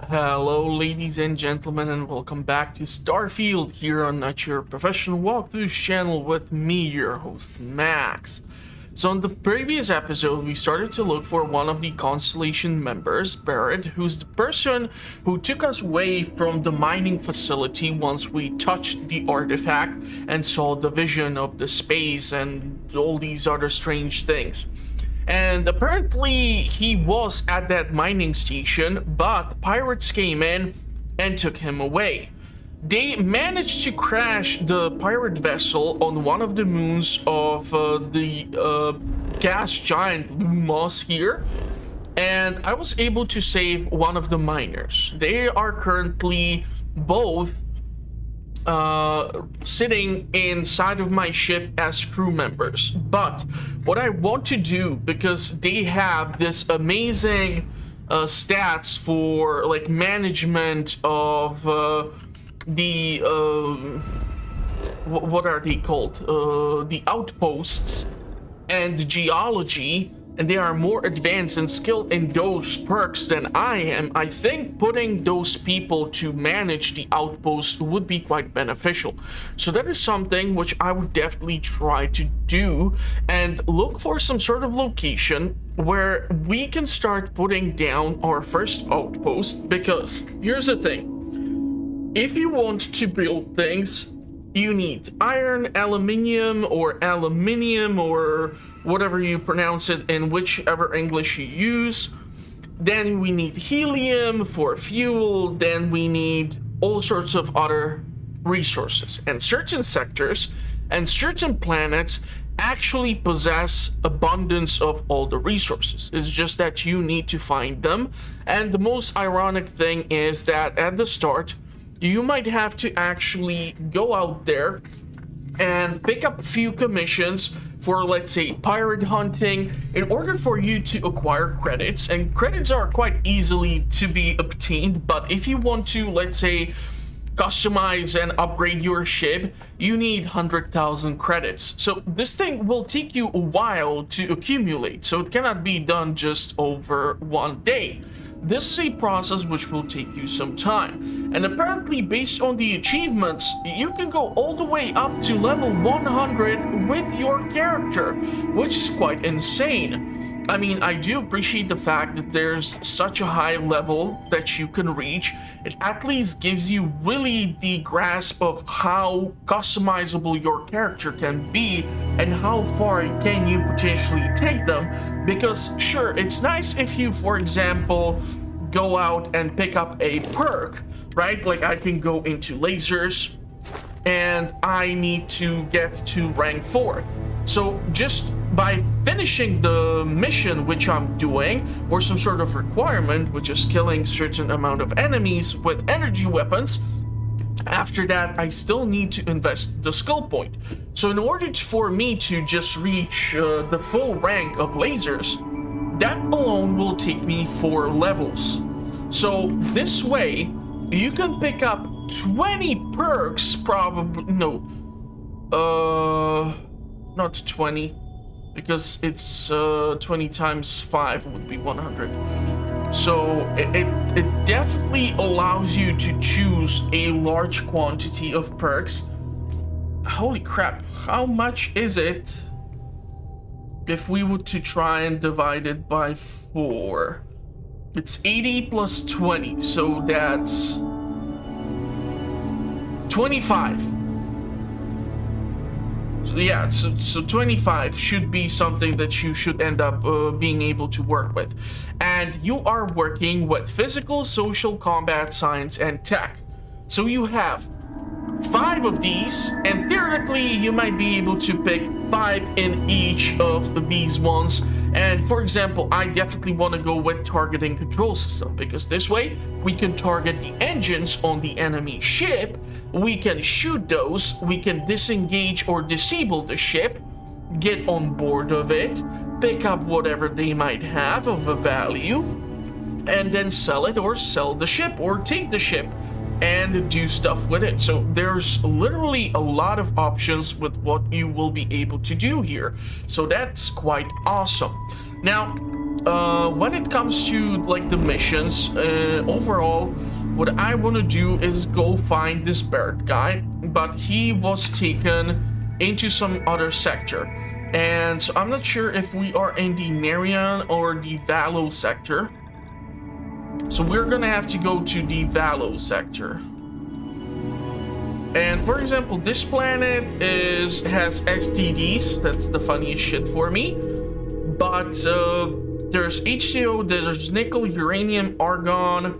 Hello, ladies and gentlemen, and welcome back to Starfield here on Not Your Professional Walkthroughs channel with me, your host, Max. So in the previous episode, we started to look for one of the Constellation members, Barrett, who's the person who took us away from the mining facility once we touched the artifact and saw the vision of the space and all these other strange things. And apparently he was at that mining station, but pirates came in and took him away. They managed to crash the pirate vessel on one of the moons of the gas giant Lumos here, and I was able to save one of the miners. They are currently both sitting inside of my ship as crew members. But what I want to do, because they have this amazing stats for like management of the what are they called? The outposts and the geology, and they are more advanced and skilled in those perks than I am. I think putting those people to manage the outpost would be quite beneficial. So that is something which I would definitely try to do and look for some sort of location where we can start putting down our first outpost, because here's the thing. If you want to build things, you need iron, aluminium, or whatever you pronounce it in whichever English you use. Then we need helium for fuel. Then we need all sorts of other resources. And certain sectors and certain planets actually possess abundance of all the resources. It's just that you need to find them. And the most ironic thing is that at the start, you might have to actually go out there and pick up a few commissions for, let's say, pirate hunting in order for you to acquire credits. And credits are quite easily to be obtained, but if you want to, let's say, customize and upgrade your ship, you need 100,000 credits. So this thing will take you a while to accumulate, so it cannot be done just over one day. This is a process which will take you some time, and apparently based on the achievements, you can go all the way up to level 100 with your character, which is quite insane. I mean, I do appreciate the fact that there's such a high level that you can reach. It at least gives you really the grasp of how customizable your character can be and how far can you potentially take them. Because sure, it's nice if you, for example, go out and pick up a perk, right? Like I can go into lasers and I need to get to rank 4. So just by finishing the mission which I'm doing, or some sort of requirement, which is killing certain amount of enemies with energy weapons, after that I still need to invest the skill point. So in order for me to just reach the full rank of lasers, that alone will take me 4 levels. So this way you can pick up 20 perks, probably not 20, because it's 20 times 5 would be 100. So it definitely allows you to choose a large quantity of perks. Holy crap, how much is it if we were to try and divide it by 4? It's 80 plus 20, so that's 25. Yeah, so 25 should be something that you should end up being able to work with. And you are working with physical, social, combat, science, and tech. So you have 5 of these, and theoretically you might be able to pick 5 in each of these ones. And for example, I definitely want to go with targeting control system, because this way we can target the engines on the enemy ship, we can shoot those, we can disengage or disable the ship, get on board of it, pick up whatever they might have of a value, and then sell it or sell the ship or take the ship and do stuff with it. So there's literally a lot of options with what you will be able to do here. So that's quite awesome. Now, when it comes to like the missions, overall, what I want to do is go find this Barrett guy, but he was taken into some other sector. And so I'm not sure if we are in the Narian or the Valo sector. So we're gonna have to go to the Valo sector. And for example, this planet has STDs. That's the funniest shit for me. But there's HCO, there's nickel, uranium, argon.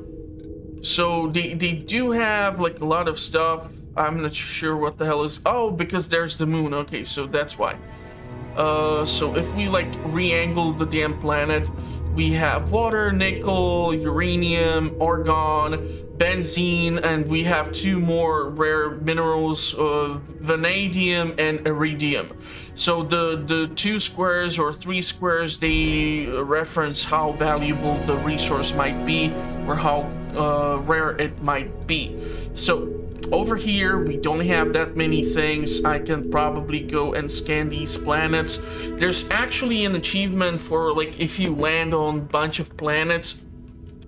So they do have like a lot of stuff. I'm not sure what the hell is. Oh, because there's the moon. Okay, so that's why. So if we like re-angle the damn planet, we have water, nickel, uranium, argon, benzene, and we have two more rare minerals, vanadium and iridium. So the two squares or three squares, they reference how valuable the resource might be or how rare it might be. So over here, we don't have that many things. I can probably go and scan these planets. There's actually an achievement for like if you land on a bunch of planets.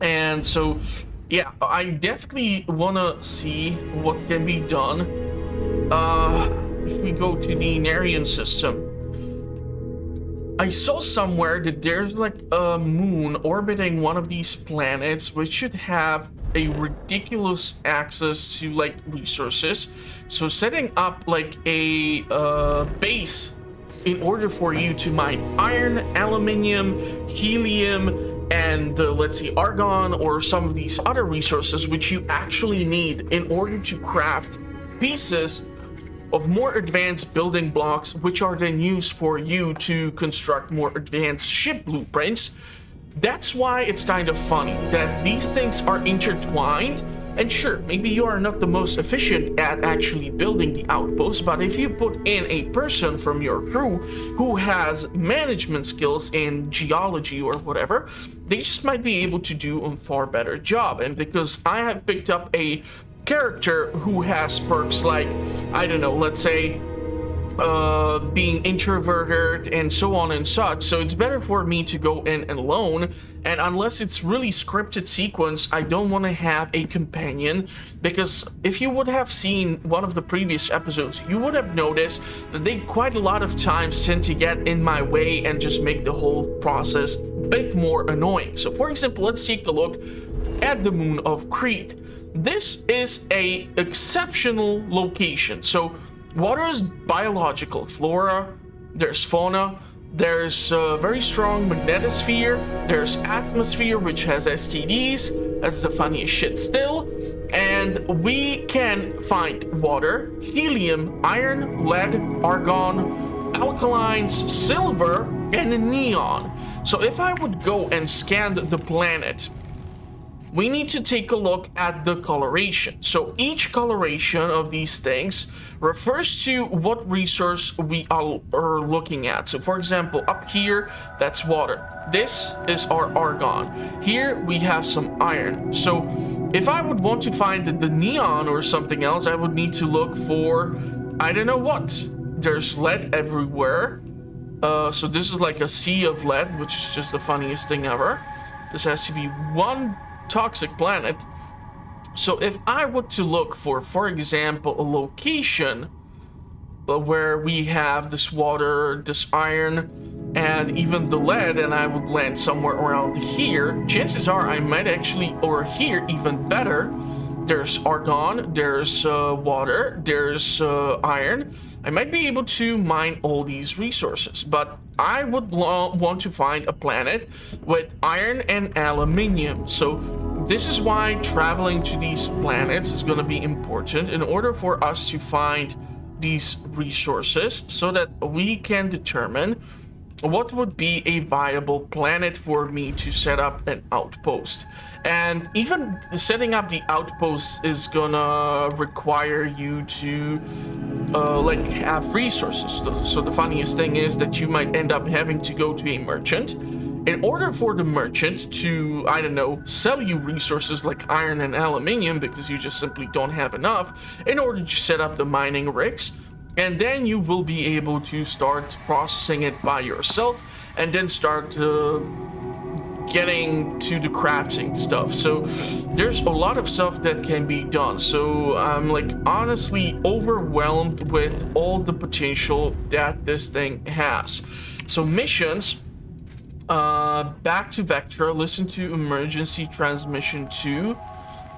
And so, yeah, I definitely want to see what can be done. If we go to the Narian system, I saw somewhere that there's like a moon orbiting one of these planets, which should have a ridiculous access to like resources. So setting up like a base in order for you to mine iron, aluminium, helium, and let's see, argon or some of these other resources which you actually need in order to craft pieces of more advanced building blocks, which are then used for you to construct more advanced ship blueprints. That's why it's kind of funny that these things are intertwined. And sure, maybe you are not the most efficient at actually building the outpost, but if you put in a person from your crew who has management skills in geology or whatever, they just might be able to do a far better job. And because I have picked up a character who has perks like, I don't know, let's say being introverted and so on and such, so it's better for me to go in alone. And unless it's really scripted sequence, I don't want to have a companion, because if you would have seen one of the previous episodes, you would have noticed that they quite a lot of times tend to get in my way and just make the whole process a bit more annoying. So for example, let's take a look at the moon of Crete. This is a exceptional location. So water is biological, flora, there's fauna, there's a very strong magnetosphere, there's atmosphere which has STDs, that's the funniest shit still, and we can find water, helium, iron, lead, argon, alkalines, silver, and neon. So if I would go and scan the planet, we need to take a look at the coloration. So each coloration of these things refers to what resource we are looking at. So for example, up here, that's water. This is our argon. Here we have some iron. So if I would want to find the neon or something else, I would need to look for, I don't know what. There's lead everywhere. So this is like a sea of lead, which is just the funniest thing ever. This has to be one toxic planet. So if I were to look for example, a location where we have this water, this iron, and even the lead, and I would land somewhere around here, chances are I might actually, or here even better, there's argon, there's water, there's iron. I might be able to mine all these resources, but I would want to find a planet with iron and aluminium. So this is why traveling to these planets is going to be important in order for us to find these resources so that we can determine what would be a viable planet for me to set up an outpost. And even setting up the outpost is gonna require you to like have resources. So the funniest thing is that you might end up having to go to a merchant in order for the merchant to, I don't know, sell you resources like iron and aluminium, because you just simply don't have enough, in order to set up the mining rigs. And then you will be able to start processing it by yourself and then start getting to the crafting stuff. So there's a lot of stuff that can be done. So I'm like honestly overwhelmed with all the potential that this thing has. So missions, back to Vectra, listen to emergency transmission 2.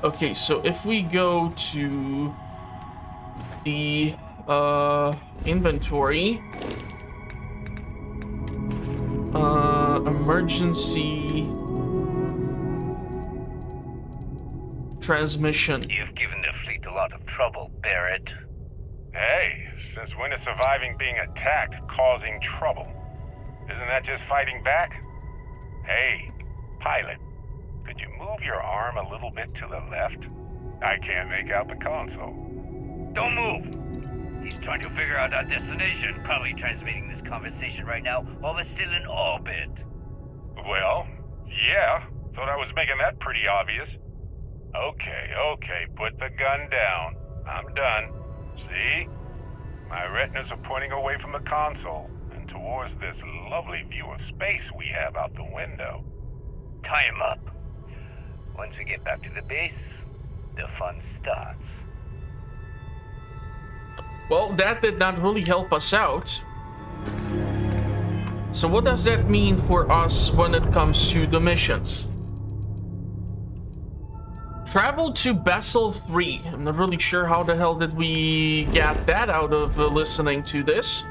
Okay, so if we go to the inventory, emergency transmission. You've given the fleet a lot of trouble, Barrett. Hey, since when is surviving being attacked causing trouble? Isn't that just fighting back? Hey, pilot, could you move your arm a little bit to the left? I can't make out the console. Don't move! He's trying to figure out our destination, probably transmitting this conversation right now while we're still in orbit. Well, yeah, thought I was making that pretty obvious. Okay, put the gun down. I'm done. See? My retinas are pointing away from the console and towards this lovely view of space we have out the window. Tie him up. Once we get back to the base, the fun starts. Well, that did not really help us out. So what does that mean for us when it comes to the missions? Travel to Vessel 3. I'm not really sure how the hell did we get that out of listening to this.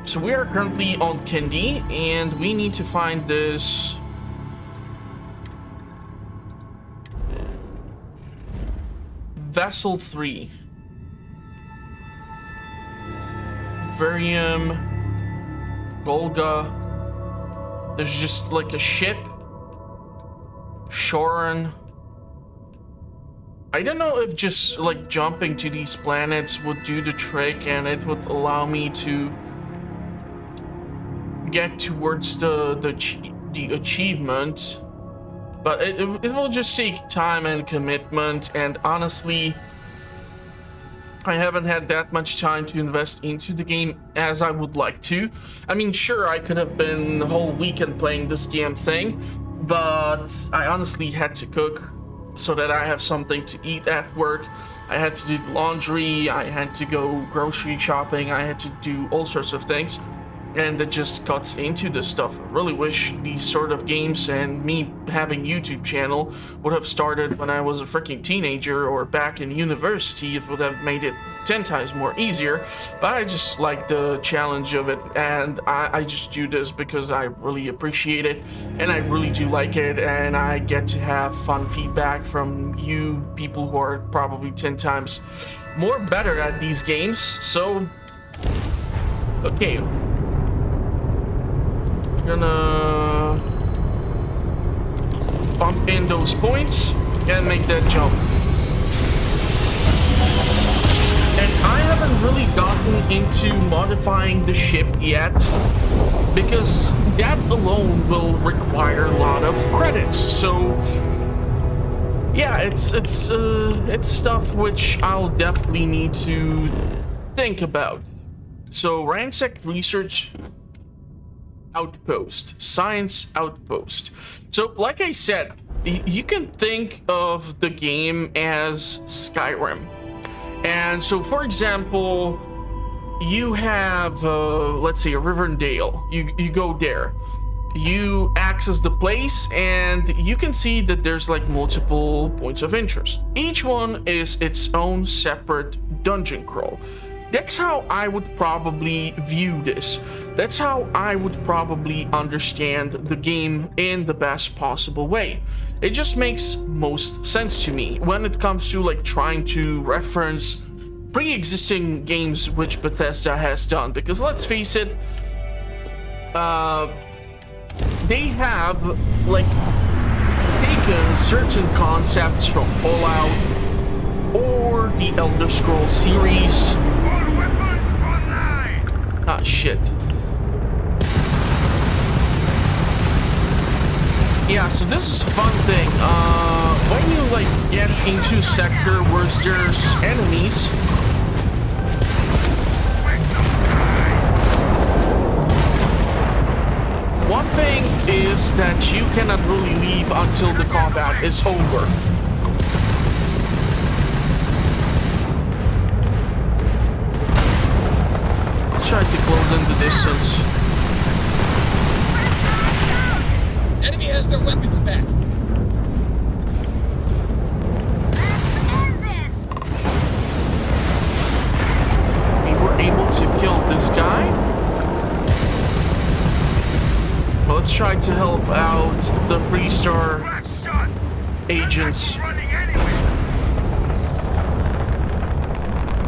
So we are currently on Kindi, and we need to find this Vessel 3. Varium, Golga. There's just like a ship. Shoran. I don't know if just like jumping to these planets would do the trick and it would allow me to get towards the achievement, but it will just take time and commitment, and honestly I haven't had that much time to invest into the game as I would like to. I mean, sure, I could have been the whole weekend playing this damn thing, but I honestly had to cook so that I have something to eat at work. I had to do the laundry, I had to go grocery shopping, I had to do all sorts of things, and that just cuts into this stuff. I really wish these sort of games and me having YouTube channel would have started when I was a freaking teenager or back in university. It would have made it 10 times more easier, but I just like the challenge of it, and I just do this because I really appreciate it, and I really do like it, and I get to have fun feedback from you people who are probably 10 times more better at these games. So, okay. Gonna bump in those points and make that jump. And I haven't really gotten into modifying the ship yet, because that alone will require a lot of credits. So yeah, it's stuff which I'll definitely need to think about. So ransack research outpost, science outpost. So like I said, you can think of the game as Skyrim. And so for example, you have let's say a Rivendell. You go there, you access the place, and you can see that there's like multiple points of interest. Each one is its own separate dungeon crawl. That's how I would probably view this. That's how I would probably understand the game in the best possible way. It just makes most sense to me when it comes to like trying to reference pre-existing games which Bethesda has done, because let's face it, they have like taken certain concepts from Fallout or the Elder Scrolls series. Ah, shit. Yeah, so this is a fun thing. When you like get into a sector where there's enemies, one thing is that you cannot really leave until the combat is over. Try to close in the distance. Enemy has their weapons back. We were able to kill this guy. Well, let's try to help out the 3-star agents.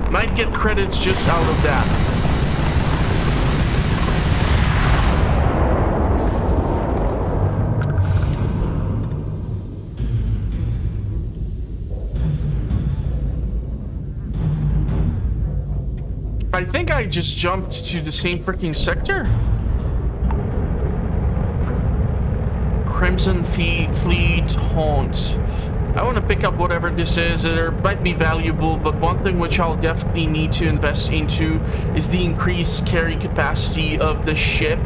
Might get credits just out of that. I think I just jumped to the same freaking sector. Crimson Fleet Haunt. I want to pick up whatever this is. It might be valuable, but one thing which I'll definitely need to invest into is the increased carry capacity of the ship.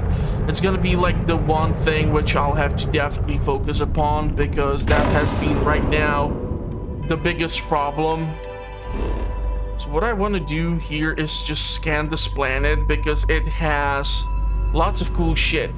It's gonna be like the one thing which I'll have to definitely focus upon, because that has been right now the biggest problem. So what I want to do here is just scan this planet, because it has lots of cool shit.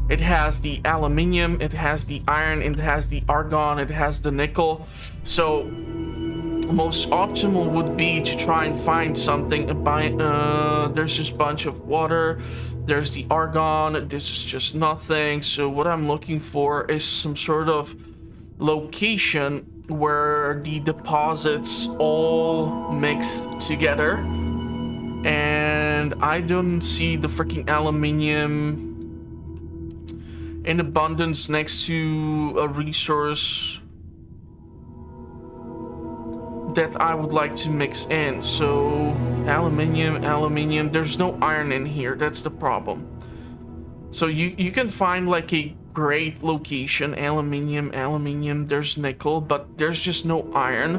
It has the aluminium, it has the iron, it has the argon, it has the nickel. So most optimal would be to try and find something. There's just a bunch of water, there's the argon, this is just nothing. So what I'm looking for is some sort of location where the deposits all mixed together, and I don't see the freaking aluminium in abundance next to a resource that I would like to mix in. So aluminium, there's no iron in here, that's the problem. So you can find like a great location, aluminium, there's nickel, but there's just no iron.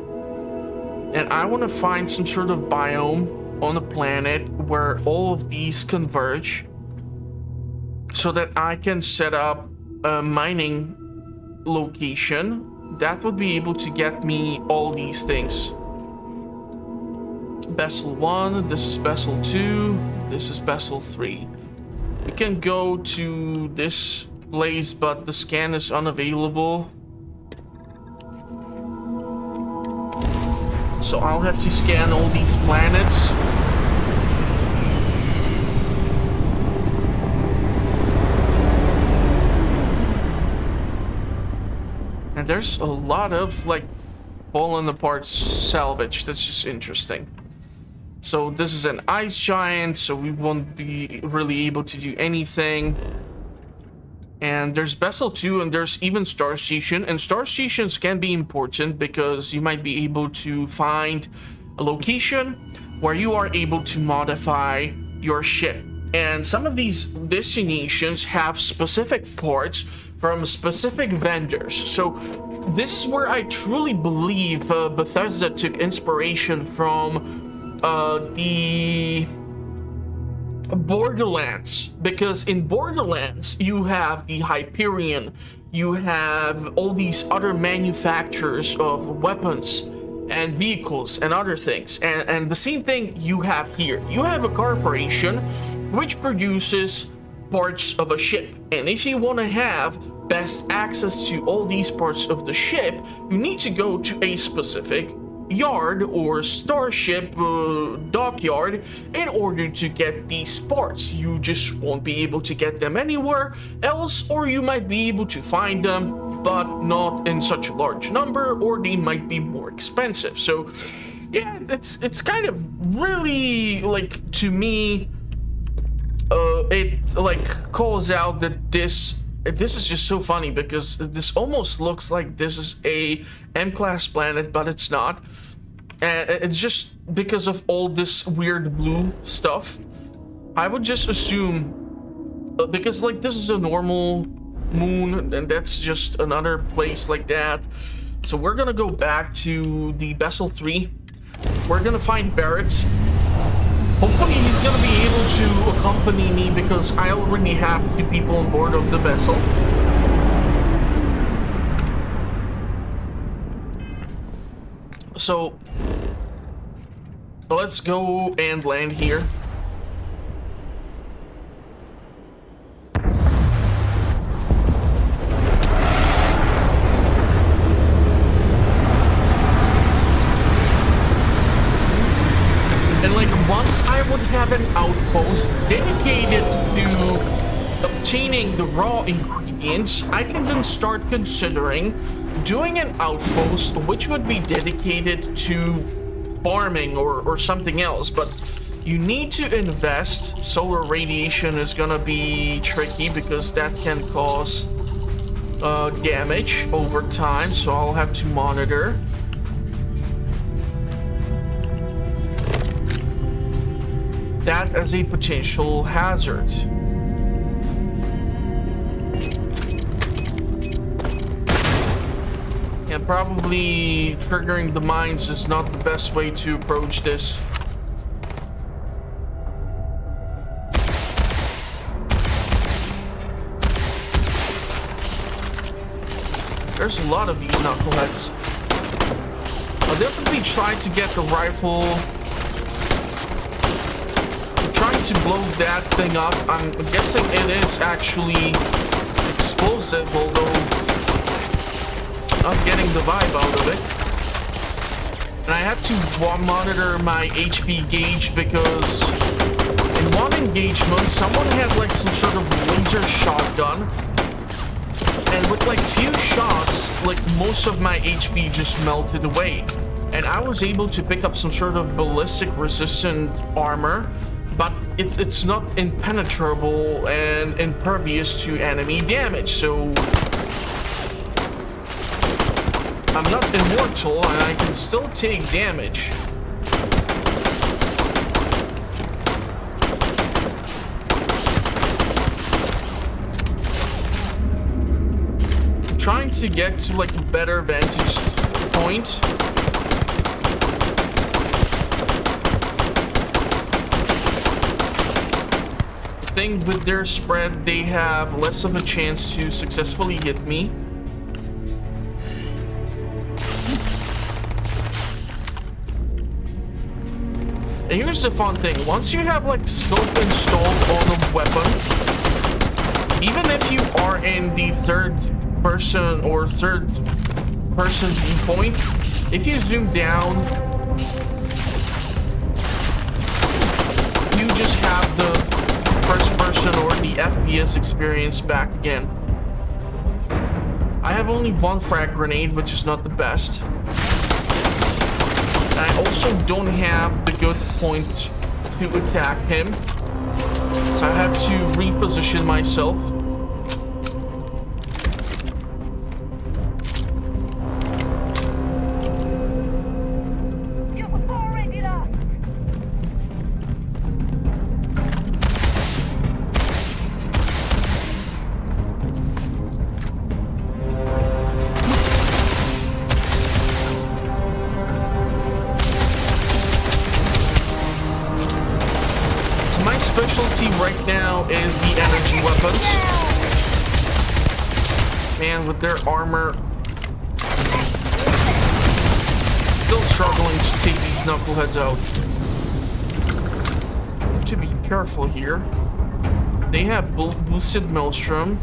And I want to find some sort of biome on the planet where all of these converge, so that I can set up a mining location that would be able to get me all these things. Vessel 1, this is Vessel 2, this is Vessel 3. We can go to this place, but the scan is unavailable. So I'll have to scan all these planets. And there's a lot of like fallen apart salvage. That's just interesting. So this is an ice giant, so we won't be really able to do anything. And there's Vessel 2, and there's even Star Station. And Star Stations can be important because you might be able to find a location where you are able to modify your ship. And some of these destinations have specific parts from specific vendors. So this is where I truly believe Bethesda took inspiration from the Borderlands, because in Borderlands you have the Hyperion, you have all these other manufacturers of weapons and vehicles and other things, and the same thing you have here. You have a corporation which produces parts of a ship, and if you want to have best access to all these parts of the ship, you need to go to a specific yard or starship dockyard in order to get these parts. You just won't be able to get them anywhere else, or you might be able to find them but not in such a large number, or they might be more expensive. So yeah, it's kind of really, like, to me, it like calls out that this is just so funny, because this almost looks like this is a M-class planet, but it's not. And it's just because of all this weird blue stuff. I would just assume, because like this is a normal moon, and that's just another place like that. So we're gonna go back to the Vessel 3. We're gonna find Barrett. Hopefully he's gonna be able to accompany me because I already have 2 people on board of the vessel. So let's go and land here. And like once I would have an outpost dedicated to obtaining the raw ingredients, I can then start considering doing an outpost which would be dedicated to farming or something else. But you need to invest. Solar radiation is gonna be tricky because that can cause damage over time, so I'll have to monitor. That as a potential hazard. And probably triggering the mines is not the best way to approach this. There's a lot of these knuckleheads. I'll definitely try to get the rifle. Trying to blow that thing up. I'm guessing it is actually explosive, although not getting the vibe out of it. And I have to monitor my HP gauge because in one engagement, someone had like some sort of laser shotgun. And with like few shots, like most of my HP just melted away. And I was able to pick up some sort of ballistic resistant armor, but it's not impenetrable and impervious to enemy damage, so I'm not immortal and I can still take damage. I'm trying to get to like a better vantage point. Thing with their spread, they have less of a chance to successfully hit me. And here's the fun thing. Once you have like scope installed on a weapon, even if you are in the third person viewpoint, if you zoom down, you just have the first person or the FPS experience back again. I have only one frag grenade, which is not the best. And I also don't have the good point to attack him, so I have to reposition myself. Right now is the energy weapons. Man, with their armor, still struggling to take these knuckleheads out. Have to be careful here. They have boosted Maelstrom.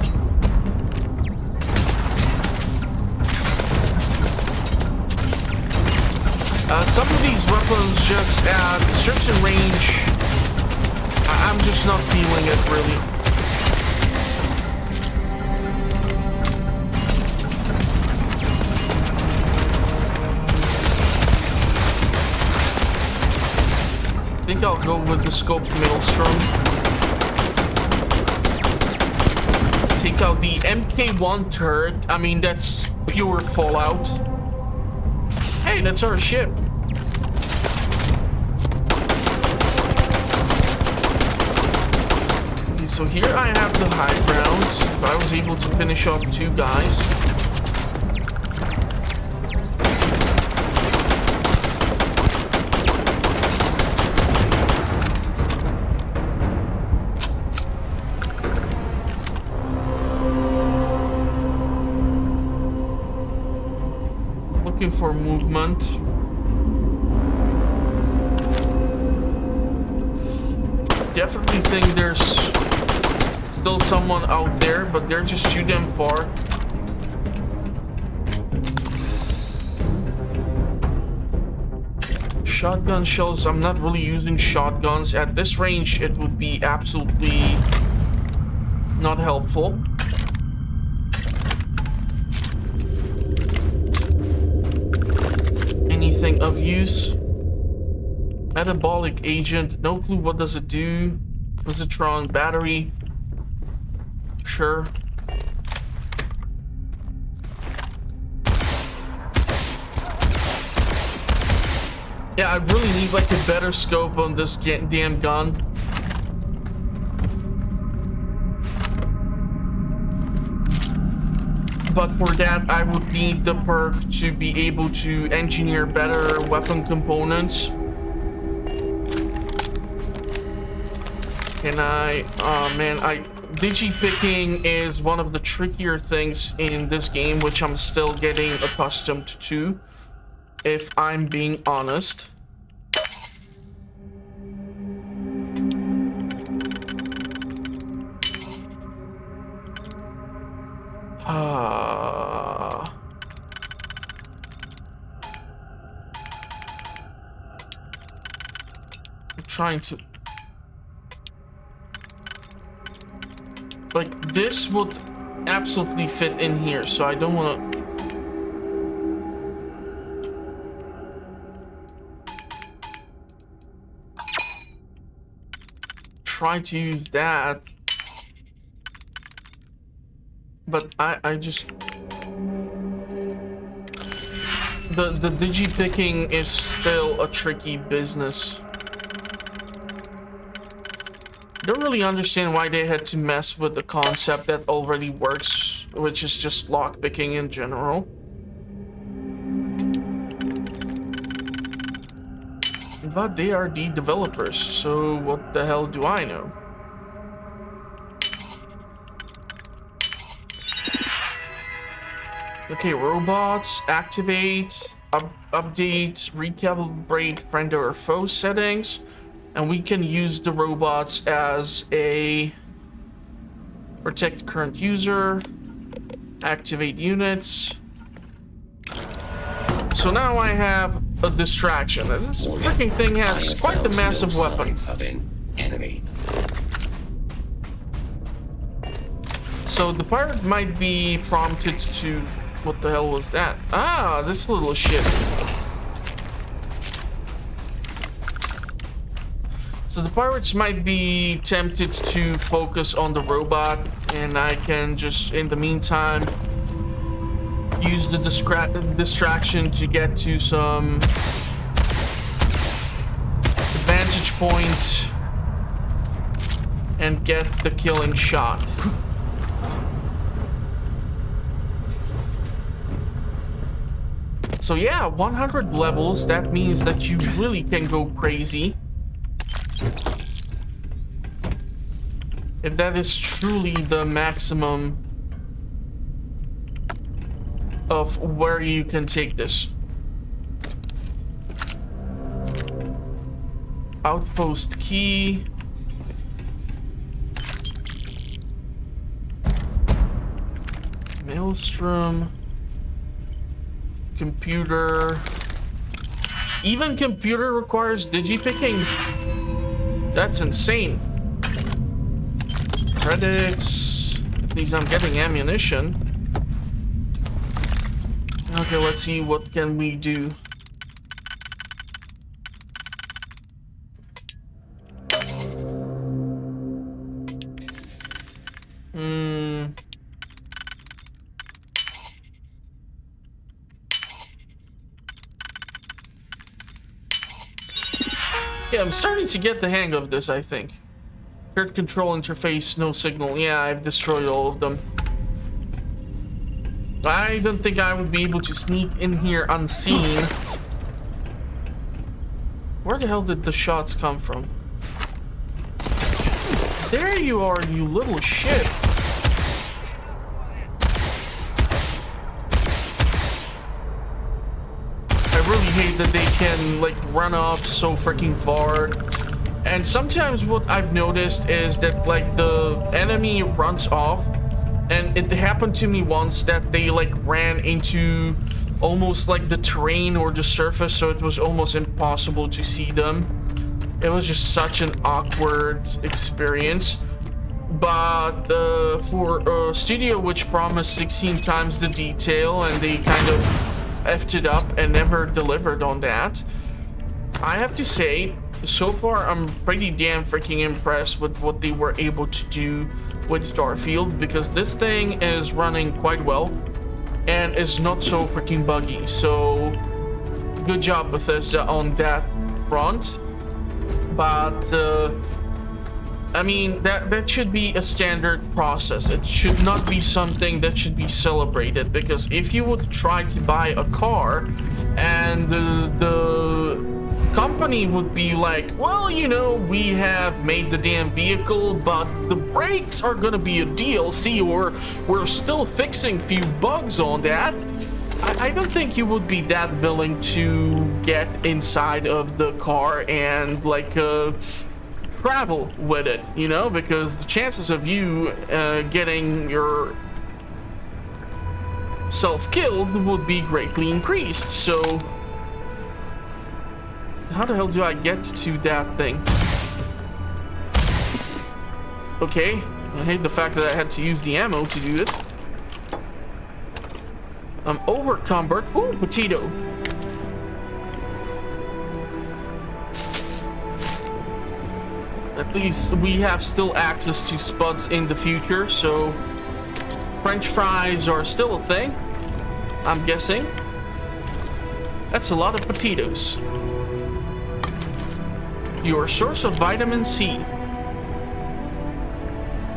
Some of these weapons just at certain range, I'm just not feeling it, really. I think I'll go with the scoped Maelstrom. Take out the MK1 turret. I mean, that's pure Fallout. Hey, that's our ship. So here I have the high ground. I was able to finish off 2 guys. looking for movement. Definitely think there's still someone out there, but they're just too damn far. Shotgun shells. I'm not really using shotguns. At this range, it would be absolutely not helpful. Anything of use? Metabolic agent. No clue what does it do. Positron battery. Sure. Yeah, I really need like a better scope on this damn gun. But for that, I would need the perk to be able to engineer better weapon components. Can I... oh man, digi-picking is one of the trickier things in this game, which I'm still getting accustomed to, if I'm being honest. I'm trying to... like, this would absolutely fit in here, so I don't want to... try to use that. But I just... the digi-picking is still a tricky business. Don't really understand why they had to mess with the concept that already works, which is just lockpicking in general. But they are the developers, so what the hell do I know? Okay, robots, activate, update, recalibrate friend or foe settings. And we can use the robots as a protect current user, activate units. So now I have a distraction. This freaking thing has quite the massive weapon. Enemy. So the pirate might be prompted to... what the hell was that? Ah, this little shit. So the pirates might be tempted to focus on the robot, and I can just, in the meantime, use the distraction to get to some vantage point and get the killing shot. So yeah, 100 levels, that means that you really can go crazy. If that is truly the maximum of where you can take this. Outpost key. Maelstrom. Computer. Even computer requires digi-picking. That's insane. Credits. At least I'm getting ammunition. Okay, let's see what can we do. Yeah, I'm starting to get the hang of this, I think. Third control interface, no signal. Yeah, I've destroyed all of them. I don't think I would be able to sneak in here unseen. Where the hell did the shots come from? There you are, you little shit. hate that they can like run off so freaking far. And sometimes what I've noticed is that like the enemy runs off, and it happened to me once that they like ran into almost like the terrain or the surface, so it was almost impossible to see them. It was just such an awkward experience. But for a studio which promised 16 times the detail and they kind of effed it up and never delivered on that, I have to say, so far I'm pretty damn freaking impressed with what they were able to do with Starfield, because this thing is running quite well and is not so freaking buggy. So good job, Bethesda, on that front. But I mean, that should be a standard process. It should not be something that should be celebrated, because if you would try to buy a car and the company would be like, well, you know, we have made the damn vehicle, but the brakes are gonna be a DLC, or we're still fixing a few bugs on that, I don't think you would be that willing to get inside of the car and like travel with it, you know, because the chances of you getting your self killed would be greatly increased. So how the hell do I get to that thing? Okay, I hate the fact that I had to use the ammo to do it. I'm overcumbered. Ooh, potato. At least we have still access to spuds in the future, so French fries are still a thing, I'm guessing. That's a lot of potatoes. Your source of vitamin C.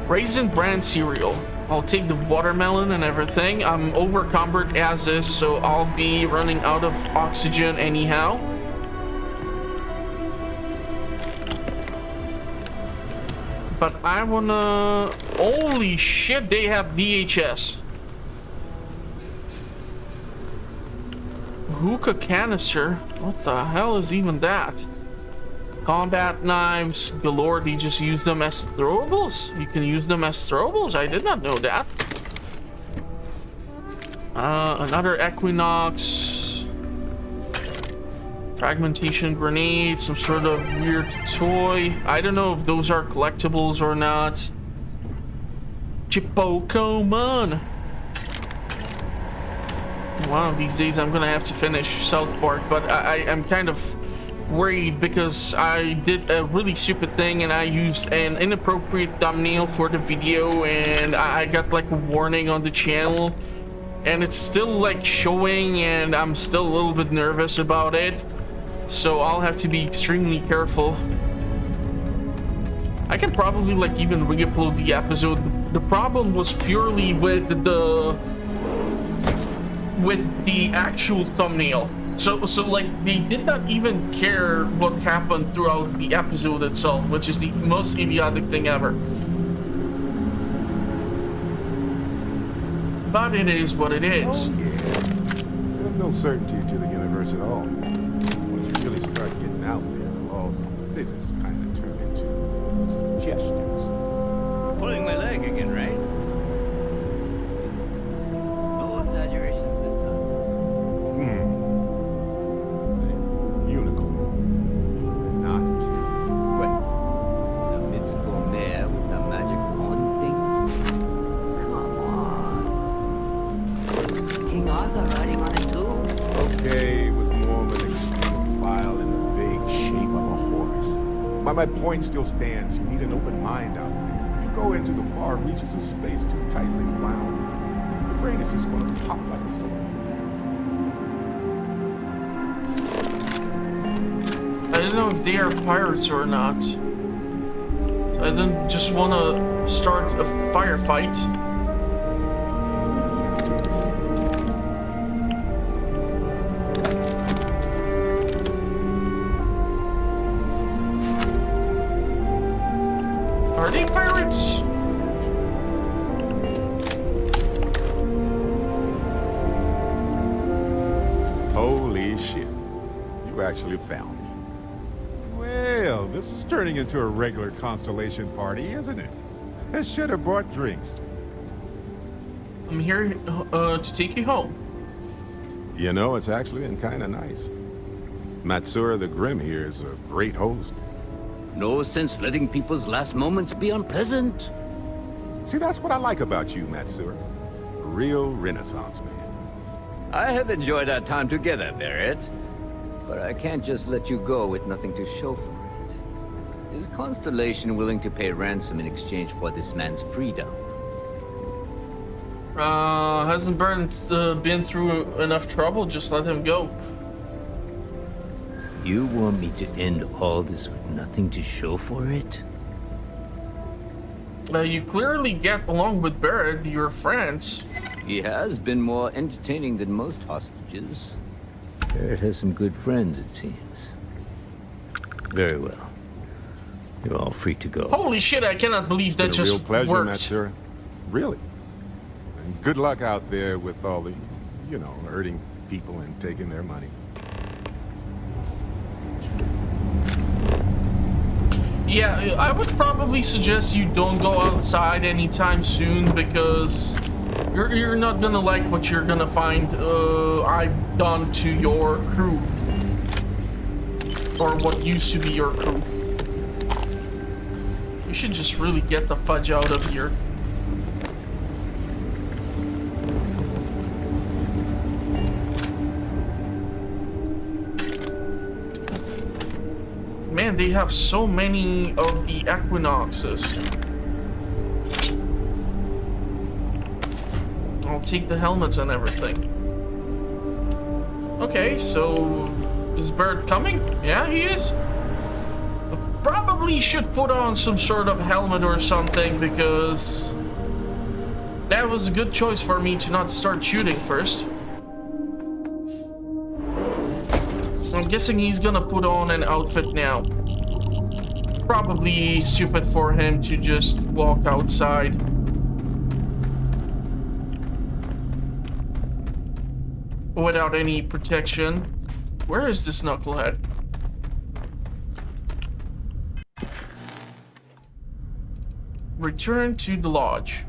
Raisin Bran cereal. I'll take the watermelon and everything. I'm overcumbered as is, so I'll be running out of oxygen anyhow. But I wanna... Holy shit, they have VHS. Hookah canister? What the hell is even that? Combat knives galore. Do you just use them as throwables? You can use them as throwables? I did not know that. Another Equinox. Fragmentation grenade. Some sort of weird toy. I don't know if those are collectibles or not. Chippokomon. One of these days I'm gonna have to finish South Park, but I am kind of worried because I did a really stupid thing and I used an inappropriate thumbnail for the video, and I got like a warning on the channel, and it's still like showing, and I'm still a little bit nervous about it, so I'll have to be extremely careful. I can probably like even re-upload the episode. The problem was purely with the actual thumbnail. So like they did not even care what happened throughout the episode itself, which is the most idiotic thing ever. But it is what it is. Oh, yeah. There's no certainty to the universe at all. Once you really start getting out there, the laws of physics kind of turn into suggestions. Pulling my leg again, right? No exaggerations this time. Unicorn. Not What? The mystical mare with the magic horn thing? Come on. King Arthur riding on it too? okay, it was more of an extreme file in the vague shape of a horse. But my point still stands. You need an open mind out there. You go into the far reaches of space too tightly wound, your brain is just going to pop like a sword. I don't know if they are pirates or not. I didn't just want to start a firefight. Are they pirates? Holy shit. You actually found me. Well, this is turning into a regular Constellation party, isn't it? I should have brought drinks. I'm here to take you home. You know, it's actually been kind of nice. Matsura the Grim here is a great host. No sense letting people's last moments be unpleasant. See, that's what I like about you, Matsura. A real Renaissance man. I have enjoyed our time together, Barrett. But I can't just let you go with nothing to show for it. Is Constellation willing to pay ransom in exchange for this man's freedom? Hasn't Barrett been through enough trouble? Just let him go. You want me to end all this with nothing to show for it? You clearly get along with Barrett, you're friends. He has been more entertaining than most hostages. Barrett has some good friends, it seems. Very well. You're all free to go. Holy shit, I cannot believe that It's been a just real pleasure, worked. Matsura. Really. And good luck out there with all the, you know, hurting people and taking their money. Yeah, I would probably suggest you don't go outside anytime soon because you're not gonna like what you're gonna find I've done to your crew. Or what used to be your crew. You should just really get the fudge out of here. Man, they have so many of the equinoxes. I'll take the helmets and everything. Okay, so is Barrett coming? Yeah, he is. Probably should put on some sort of helmet or something because that was a good choice for me to not start shooting first. I'm guessing he's gonna put on an outfit now. Probably stupid for him to just walk outside. Without any protection. Where is this knucklehead? Return to the lodge.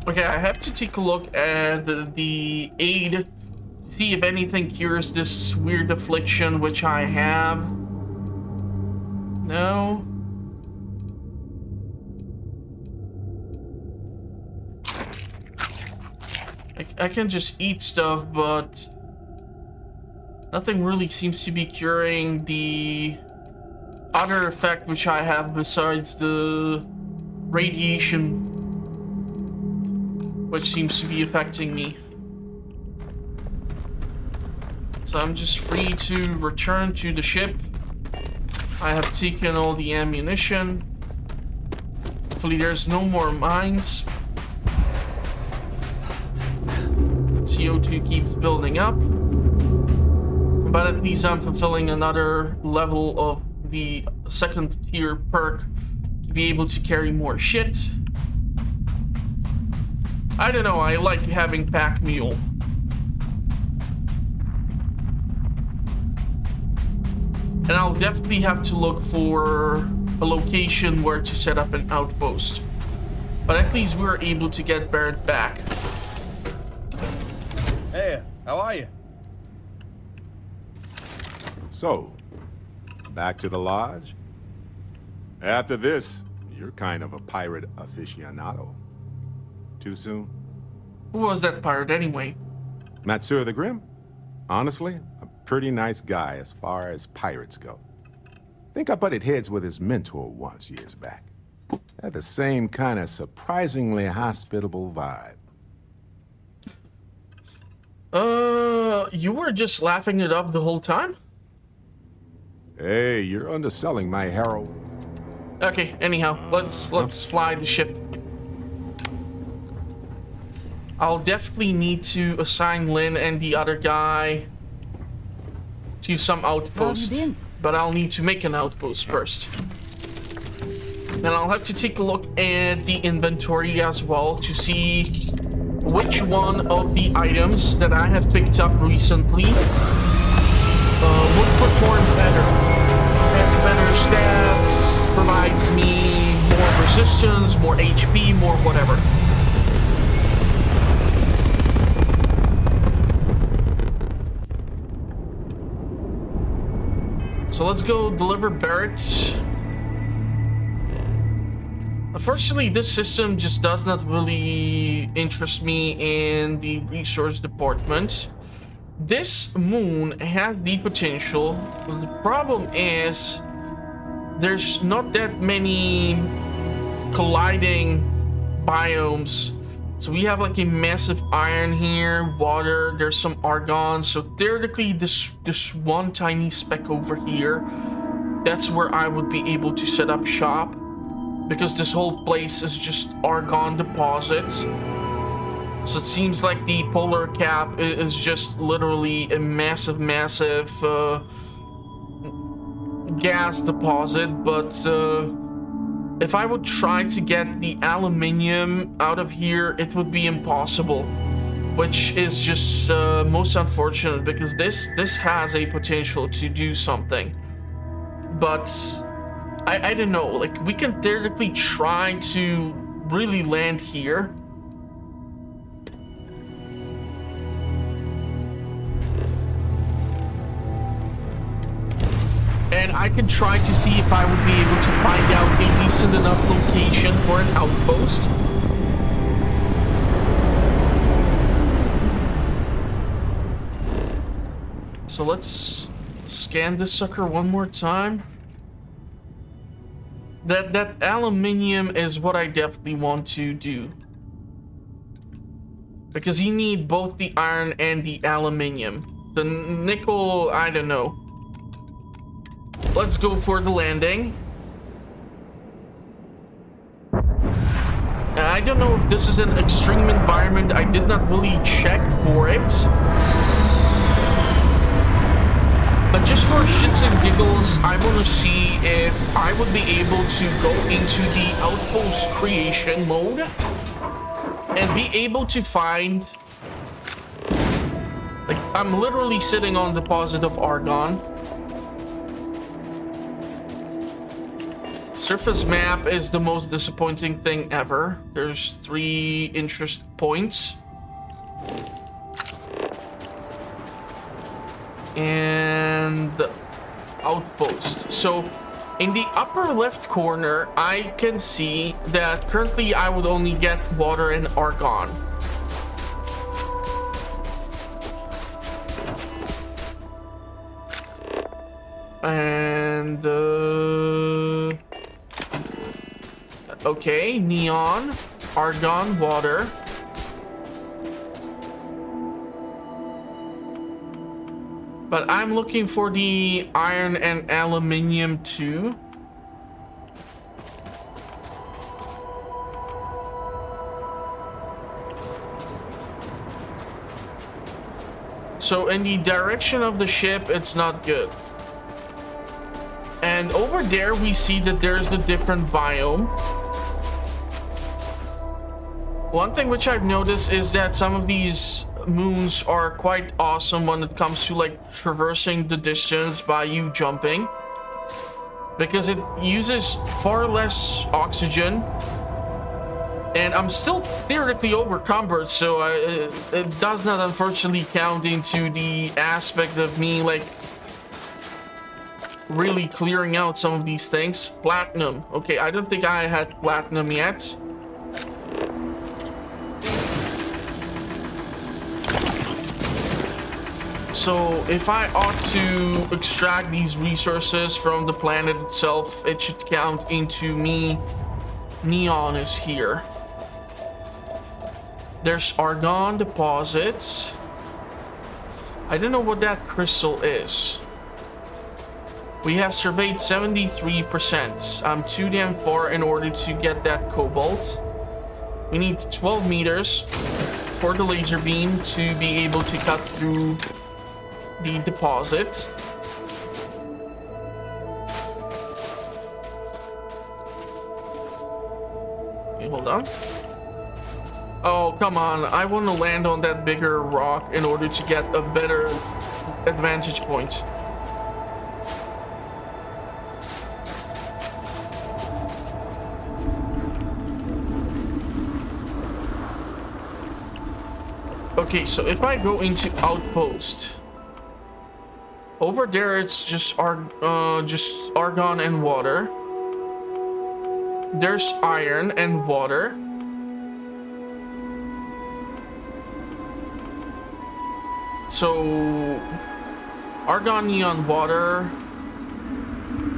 Okay, I have to take a look at the aid. See if anything cures this weird affliction which I have. No. I can just eat stuff, but nothing really seems to be curing the other effect which I have besides the radiation, which seems to be affecting me. So I'm just free to return to the ship. I have taken all the ammunition. Hopefully there's no more mines. CO2 keeps building up. But at least I'm fulfilling another level of the second tier perk to be able to carry more shit. I don't know, I like having pack mule. And I'll definitely have to look for a location where to set up an outpost. But at least we were able to get Barrett back. Hey, how are you? So, back to the lodge? After this, you're kind of a pirate aficionado. Too soon? Who was that pirate anyway? Matsura the Grim? Honestly, a pretty nice guy as far as pirates go. Think I butted heads with his mentor once years back. Had the same kind of surprisingly hospitable vibe. You were just laughing it up the whole time? Hey, you're underselling my hero. Okay, anyhow, let's fly the ship. I'll definitely need to assign Lynn and the other guy to some outpost. But I'll need to make an outpost first. And I'll have to take a look at the inventory as well to see which one of the items that I have picked up recently would perform better. Has better stats, provides me more resistance, more HP, more whatever. So let's go deliver Barrett. Unfortunately, this system just does not really interest me in the resource department. This moon has the potential. The problem is there's not that many colliding biomes. So we have like a massive iron here, water, there's some argon. So theoretically this one tiny speck over here, that's where I would be able to set up shop. Because this whole place is just argon deposits. So it seems like the polar cap is just literally a massive gas deposit. But if I would try to get the aluminium out of here, it would be impossible. Which is just most unfortunate, because this has a potential to do something. But I don't know, like we can theoretically try to really land here. And I can try to see if I would be able to find out a decent enough location for an outpost. So let's scan this sucker one more time. That aluminium is what I definitely want to do. Because you need both the iron and the aluminium. The nickel, I don't know. Let's go for the landing. I don't know if this is an extreme environment. I did not really check for it. But just for shits and giggles, I want to see if I would be able to go into the outpost creation mode and be able to find... Like, I'm literally sitting on a deposit of argon. Surface map is the most disappointing thing ever. There's 3 interest points. And the outpost. So in the upper left corner, I can see that currently I would only get water and argon. And okay, neon, argon, water. But I'm looking for the iron and aluminium too. So in the direction of the ship, it's not good. And over there, we see that there's a different biome. One thing which I've noticed is that some of these moons are quite awesome when it comes to like traversing the distance by you jumping, because it uses far less oxygen, and I'm still theoretically overcumbered, so it does not unfortunately count into the aspect of me like really clearing out some of these things. Platinum. Okay, I don't think I had platinum yet. So if I ought to extract these resources from the planet itself, it should count into me. Neon is here. There's argon deposits. I don't know what that crystal is. We have surveyed 73%. I'm too damn far in order to get that cobalt. We need 12 meters for the laser beam to be able to cut through the deposit. Okay, hold on. Oh, Oh, come on. I want to land on that bigger rock in order to get a better advantage point. Okay, so if I go into outpost, over there it's just argon and water. There's iron and water. So argon, neon, water,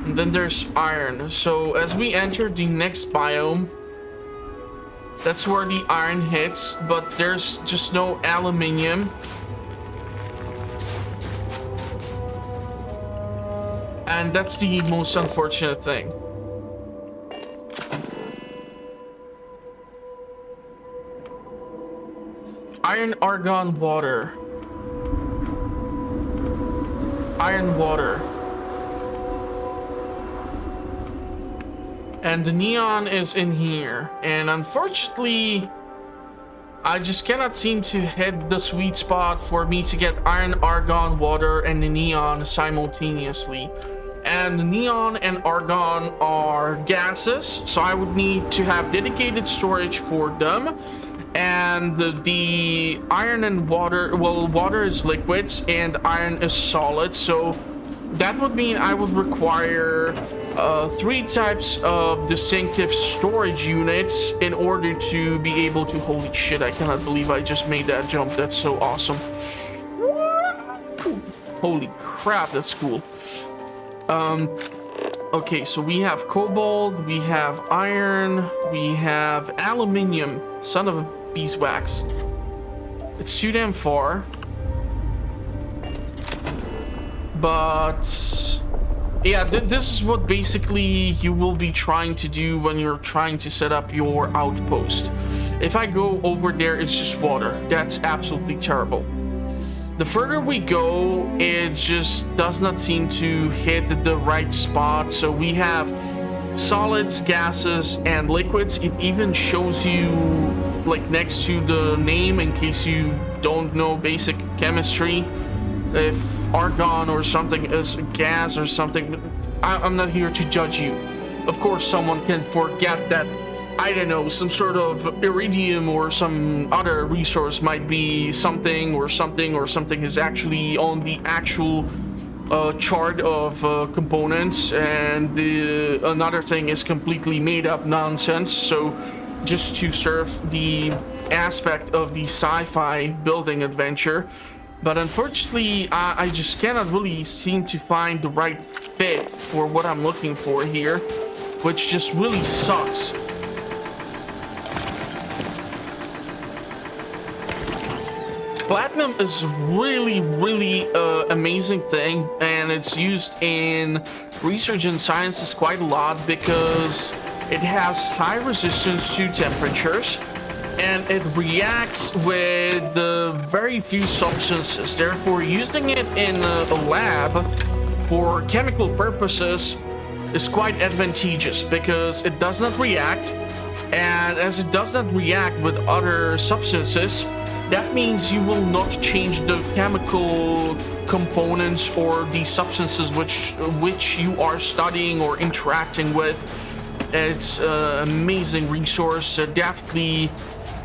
and then there's iron. So as we enter the next biome, that's where the iron hits, but there's just no aluminium. And that's the most unfortunate thing. Iron, argon, water. Iron, water. And the neon is in here. And unfortunately, I just cannot seem to hit the sweet spot for me to get iron, argon, water, and the neon simultaneously. And the neon and argon are gases, so I would need to have dedicated storage for them. And the iron and water, well, water is liquids and iron is solid, so that would mean I would require 3 types of distinctive storage units in order to be able to... Holy shit, I cannot believe I just made that jump. That's so awesome. Holy crap, that's cool. Okay, so we have cobalt, we have iron, we have aluminium. Son of a beeswax. It's too damn far. But yeah, this is what basically you will be trying to do when you're trying to set up your outpost. If I go over there, it's just water. That's absolutely terrible. The further we go, it just does not seem to hit the right spot. So we have solids, gases, and liquids. It even shows you, like, next to the name, in case you don't know basic chemistry, if argon or something is a gas or something. I'm not here to judge you. Of course, someone can forget that, I don't know, some sort of iridium or some other resource might be something, or something is actually on the actual chart of components, and another thing is completely made up nonsense. So just to serve the aspect of the sci-fi building adventure. But unfortunately, I just cannot really seem to find the right fit for what I'm looking for here, which just really sucks. Platinum is really amazing thing, and it's used in research and sciences quite a lot because it has high resistance to temperatures, and it reacts with very few substances. Therefore, using it in a lab for chemical purposes is quite advantageous because it does not react, and as it does not react with other substances, that means you will not change the chemical components or the substances which you are studying or interacting with. It's an amazing resource. Definitely,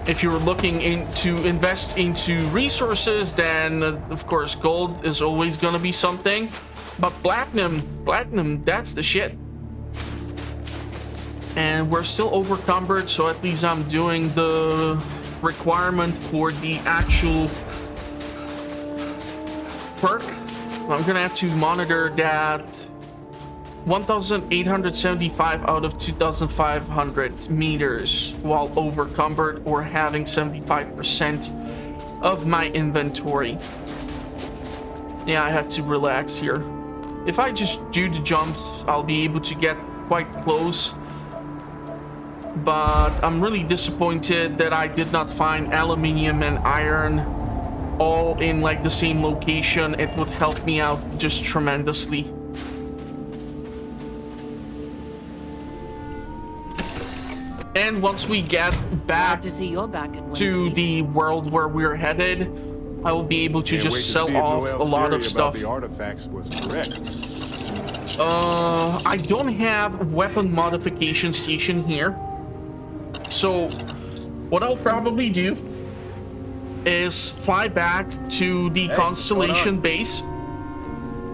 if you're looking to invest into resources, then of course gold is always gonna be something. But platinum, that's the shit. And we're still overcumbered, so at least I'm doing the requirement for the actual perk. I'm gonna have to monitor that 1,875 out of 2,500 meters while overcumbered or having 75% of my inventory. Yeah, I have to relax here. If I just do the jumps, I'll be able to get quite close. But I'm really disappointed that I did not find aluminium and iron all in like the same location. It would help me out just tremendously. And once we get Glad back to see you're back in one to piece. the world where we're headed, I will be able to Can't wait just to sell see if off Noel's a lot theory of stuff. about the artifacts was correct. I don't have weapon modification station here. So what I'll probably do is fly back to the Constellation base.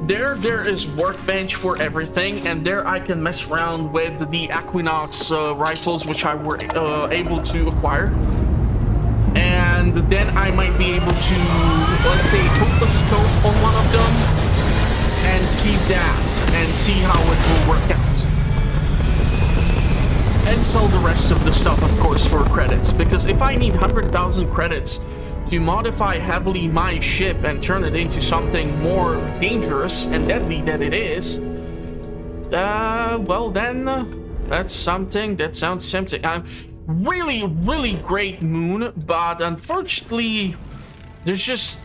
There is workbench for everything, and there I can mess around with the Equinox rifles, which I were able to acquire. And then I might be able to, let's say, put a scope on one of them and keep that and see how it will work out. And sell the rest of the stuff, of course, for credits, because if I need 100,000 credits to modify heavily my ship and turn it into something more dangerous and deadly than it is, well then, that's something that sounds tempting. Really, really great moon, but unfortunately, there's just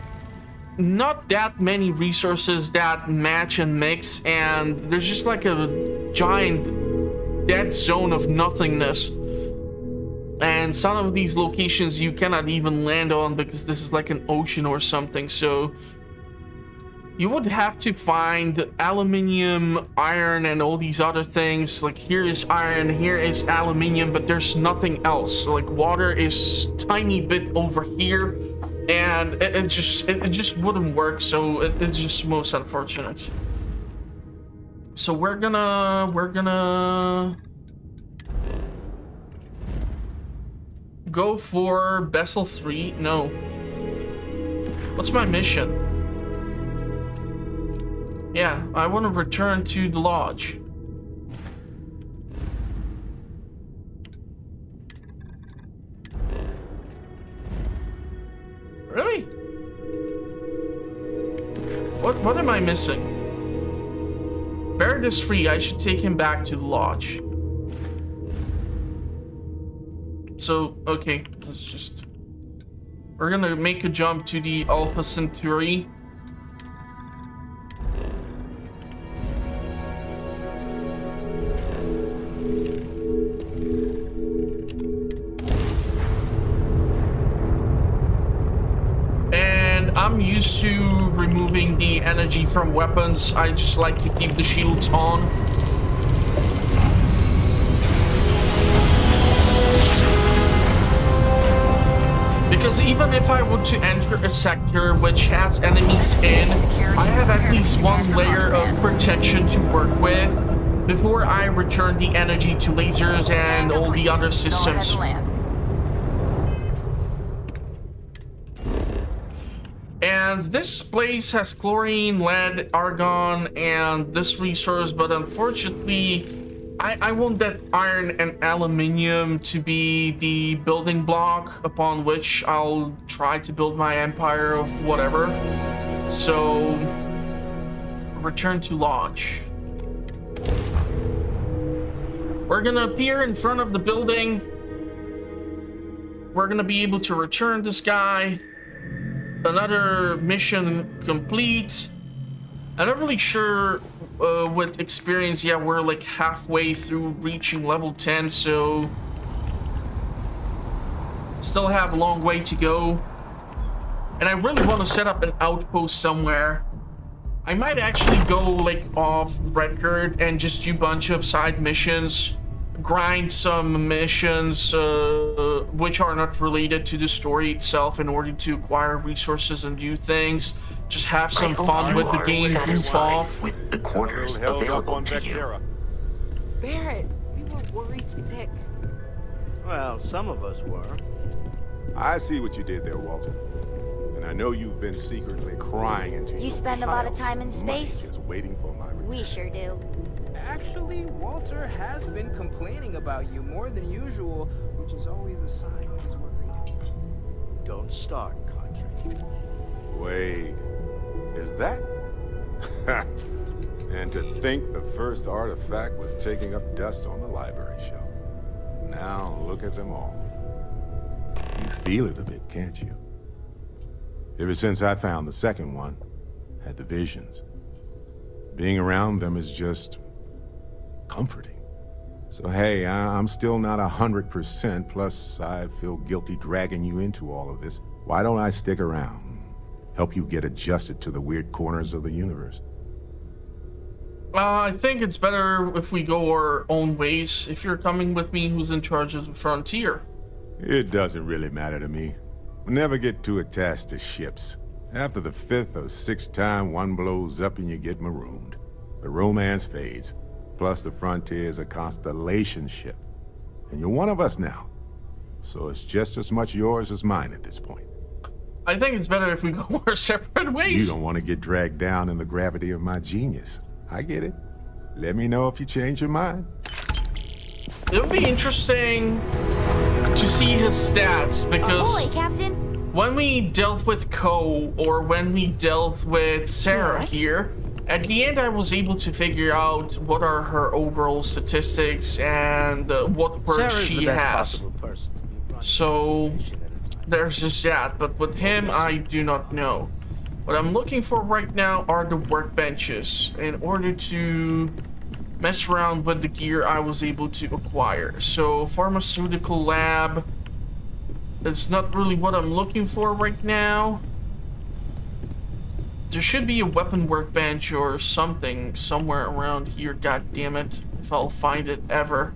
not that many resources that match and mix, and there's just like a giant dead zone of nothingness. And some of these locations you cannot even land on because this is like an ocean or something, so you would have to find aluminium, iron, and all these other things. Like here is iron, here is aluminium, but there's nothing else. Like water is tiny bit over here, and it just wouldn't work, so it's just most unfortunate. So we're gonna go for Vessel 3. No. What's my mission? Yeah, I want to return to the lodge. Really? What am I missing? Barrett is free. I should take him back to the lodge. So, okay, let's just... We're gonna make a jump to the Alpha Centauri. And I'm used to removing the energy from weapons. I just like to keep the shields on. Because even if I were to enter a sector which has enemies in, I have at least one layer of protection to work with before I return the energy to lasers and all the other systems. And this place has chlorine, lead, argon, and this resource, but unfortunately, I want that iron and aluminium to be the building block upon which I'll try to build my empire of whatever. So, return to lodge. We're gonna appear in front of the building. We're gonna be able to return this guy. Another mission complete. I'm not really sure with experience. Yeah, we're like halfway through reaching level 10, so still have a long way to go. And I really want to set up an outpost somewhere. I might actually go like off record and just do a bunch of side missions, grind some missions which are not related to the story itself in order to acquire resources and do things. Just have some fun with the game, goof off. With the quarters Held up available on to you. Vectera. Barrett, we were worried sick. Well, some of us were. I see what you did there, Walter. And I know you've been secretly crying into You spend a lot of time in space? Just waiting for my return. We sure do. Actually, Walter has been complaining about you more than usual, which is always a sign he's worried. Don't start, Contrary. Wait, is that? And to think the first artifact was taking up dust on the library shelf. Now look at them all. You feel it a bit, can't you? Ever since I found the second one, had the visions. Being around them is just comforting. So hey, I'm still not 100%, plus I feel guilty dragging you into all of this. Why don't I stick around? Help you get adjusted to the weird corners of the universe. I think it's better if we go our own ways. If you're coming with me, who's in charge of the frontier? It doesn't really matter to me. Never get too attached to ships. After the 5th or 6th time, one blows up and you get marooned. The romance fades. Plus the frontier is a Constellation ship. And you're one of us now. So it's just as much yours as mine at this point. I think it's better if we go our separate ways. You don't want to get dragged down in the gravity of my genius. I get it. Let me know if you change your mind. It would be interesting to see his stats, because Ahoy, Captain. when we dealt with Ko, or when we dealt with Sarah here, at the end I was able to figure out what are her overall statistics and what perks Sarah's she the best has. possible person. So there's just that, but with him I do not know. What I'm looking for right now are the workbenches in order to mess around with the gear I was able to acquire. So pharmaceutical lab, that's not really what I'm looking for right now. There should be a weapon workbench or something somewhere around here, god damn it, if I'll find it ever.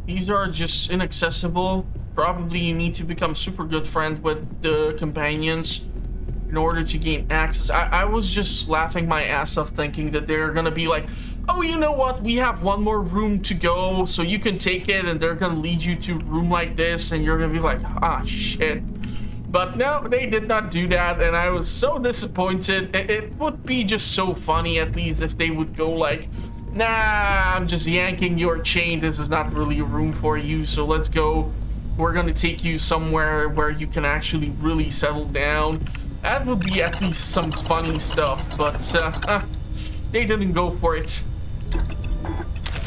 These are just inaccessible. Probably you need to become super good friend with the companions in order to gain access. I was just laughing my ass off thinking that they're gonna be like, oh, you know what, we have one more room to go, so you can take it, and they're gonna lead you to a room like this, and you're gonna be like, ah, shit. But no, they did not do that, and I was so disappointed. It would be just so funny, at least, if they would go like, nah, I'm just yanking your chain, this is not really a room for you, so let's go. We're gonna take you somewhere where you can actually really settle down. That would be at least some funny stuff, but they didn't go for it.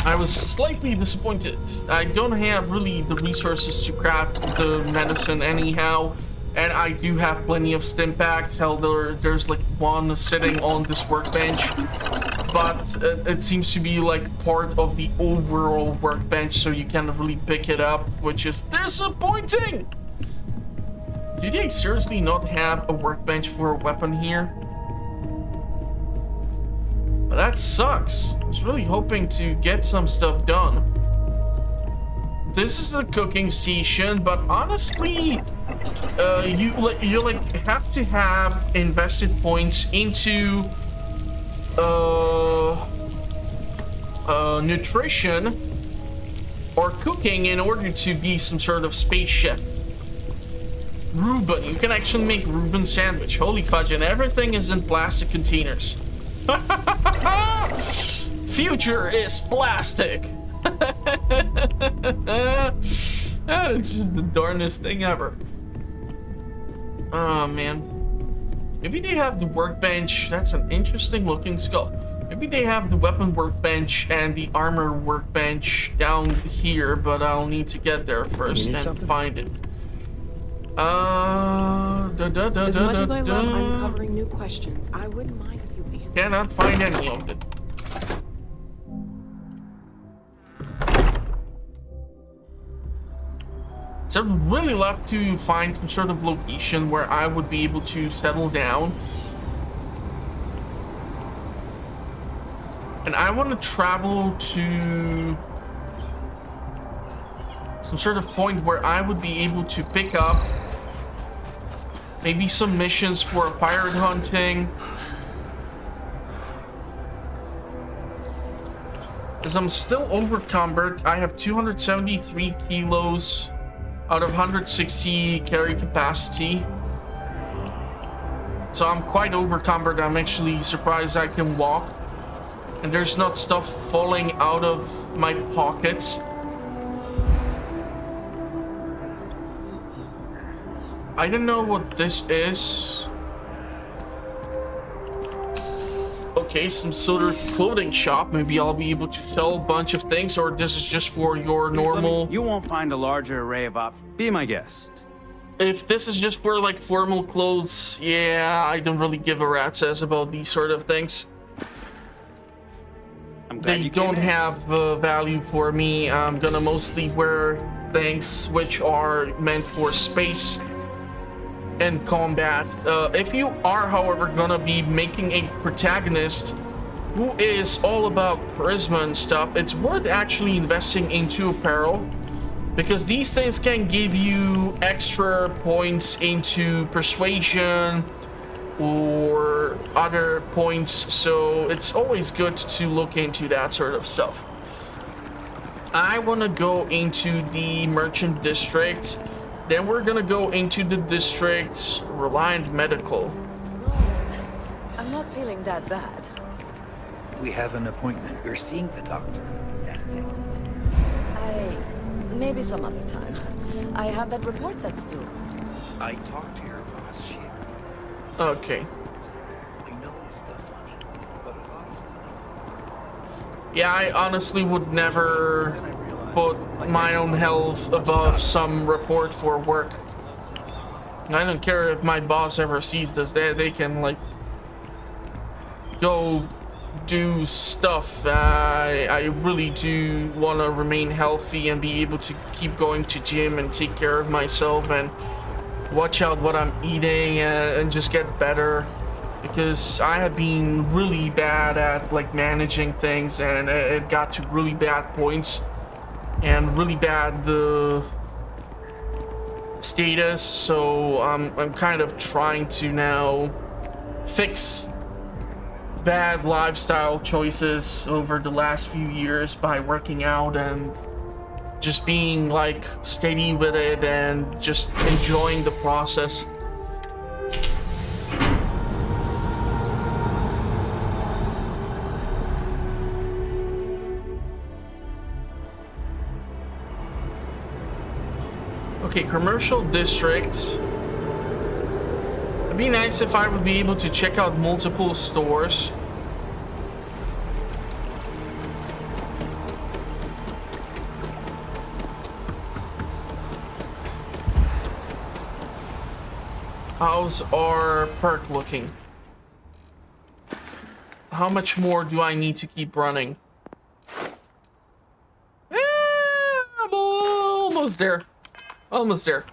I was slightly disappointed. I don't have really the resources to craft the medicine anyhow, and I do have plenty of stim packs. Hell, there's like one sitting on this workbench, but it seems to be like part of the overall workbench, so you can't really pick it up, which is disappointing. Do they seriously not have a workbench for a weapon here? That sucks. I was really hoping to get some stuff done. This is a cooking station, but honestly, you have to have invested points into nutrition or cooking in order to be some sort of space chef. Reuben, you can actually make Reuben sandwich. Holy fudge, and everything is in plastic containers. Future is plastic. It's just the darnest thing ever. Oh man. Maybe they have the workbench. That's an interesting looking skull. Maybe they have the weapon workbench and the armor workbench down here, but I'll need to get there first and find it. As much as I love uncovering new questions, I wouldn't mind if you answered. Cannot find any of it. So I'd really love to find some sort of location where I would be able to settle down. And I want to travel to some sort of point where I would be able to pick up maybe some missions for pirate hunting. Because I'm still overcumbered. I have 273 kilos out of 160 carry capacity. So I'm quite overcumbered. I'm actually surprised I can walk. And there's not stuff falling out of my pockets. I don't know what this is. Okay, some sort of clothing shop. Maybe I'll be able to sell a bunch of things, or this is just for your normal... You won't find a larger array of options. Be my guest. if this is just for like formal clothes, yeah, I don't really give a rat's ass about these sort of things. They don't have value for me. I'm gonna mostly wear things which are meant for space and combat. If you are, however, gonna be making a protagonist who is all about charisma and stuff, it's worth actually investing into apparel, because these things can give you extra points into persuasion or other points, so it's always good to look into that sort of stuff. I want to go into the merchant district, then we're gonna go into the district Reliant Medical. I'm not feeling that bad. We have an appointment. We're seeing the doctor. That's it. Maybe some other time. I have that report that's due. I talked to your boss. She... Okay. I know this stuff, honey, but a lot of... Yeah, I honestly would never put my own health above some report for work. I don't care if my boss ever sees this. They can, like, go do stuff. I really do want to remain healthy and be able to keep going to gym and take care of myself and watch out what I'm eating and just get better, because I have been really bad at like managing things, and it got to really bad points and really bad status. So I'm kind of trying to now fix bad lifestyle choices over the last few years by working out and just being like steady with it and just enjoying the process. Okay, commercial district. It'd be nice if I would be able to check out multiple stores. How's our perk looking? How much more do I need to keep running? I'm almost there. Almost there.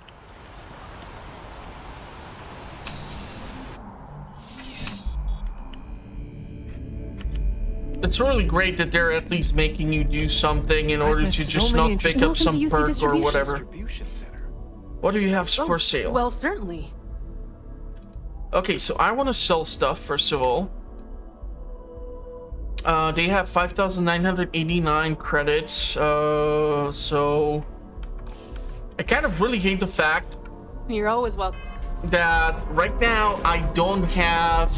It's really great that they're at least making you do something in order to just not pick up some perk or whatever. What do you have for sale? Well, certainly. Okay, so I want to sell stuff first of all. They have 5,989 credits. So I kind of really hate the fact You're always welcome. that right now I don't have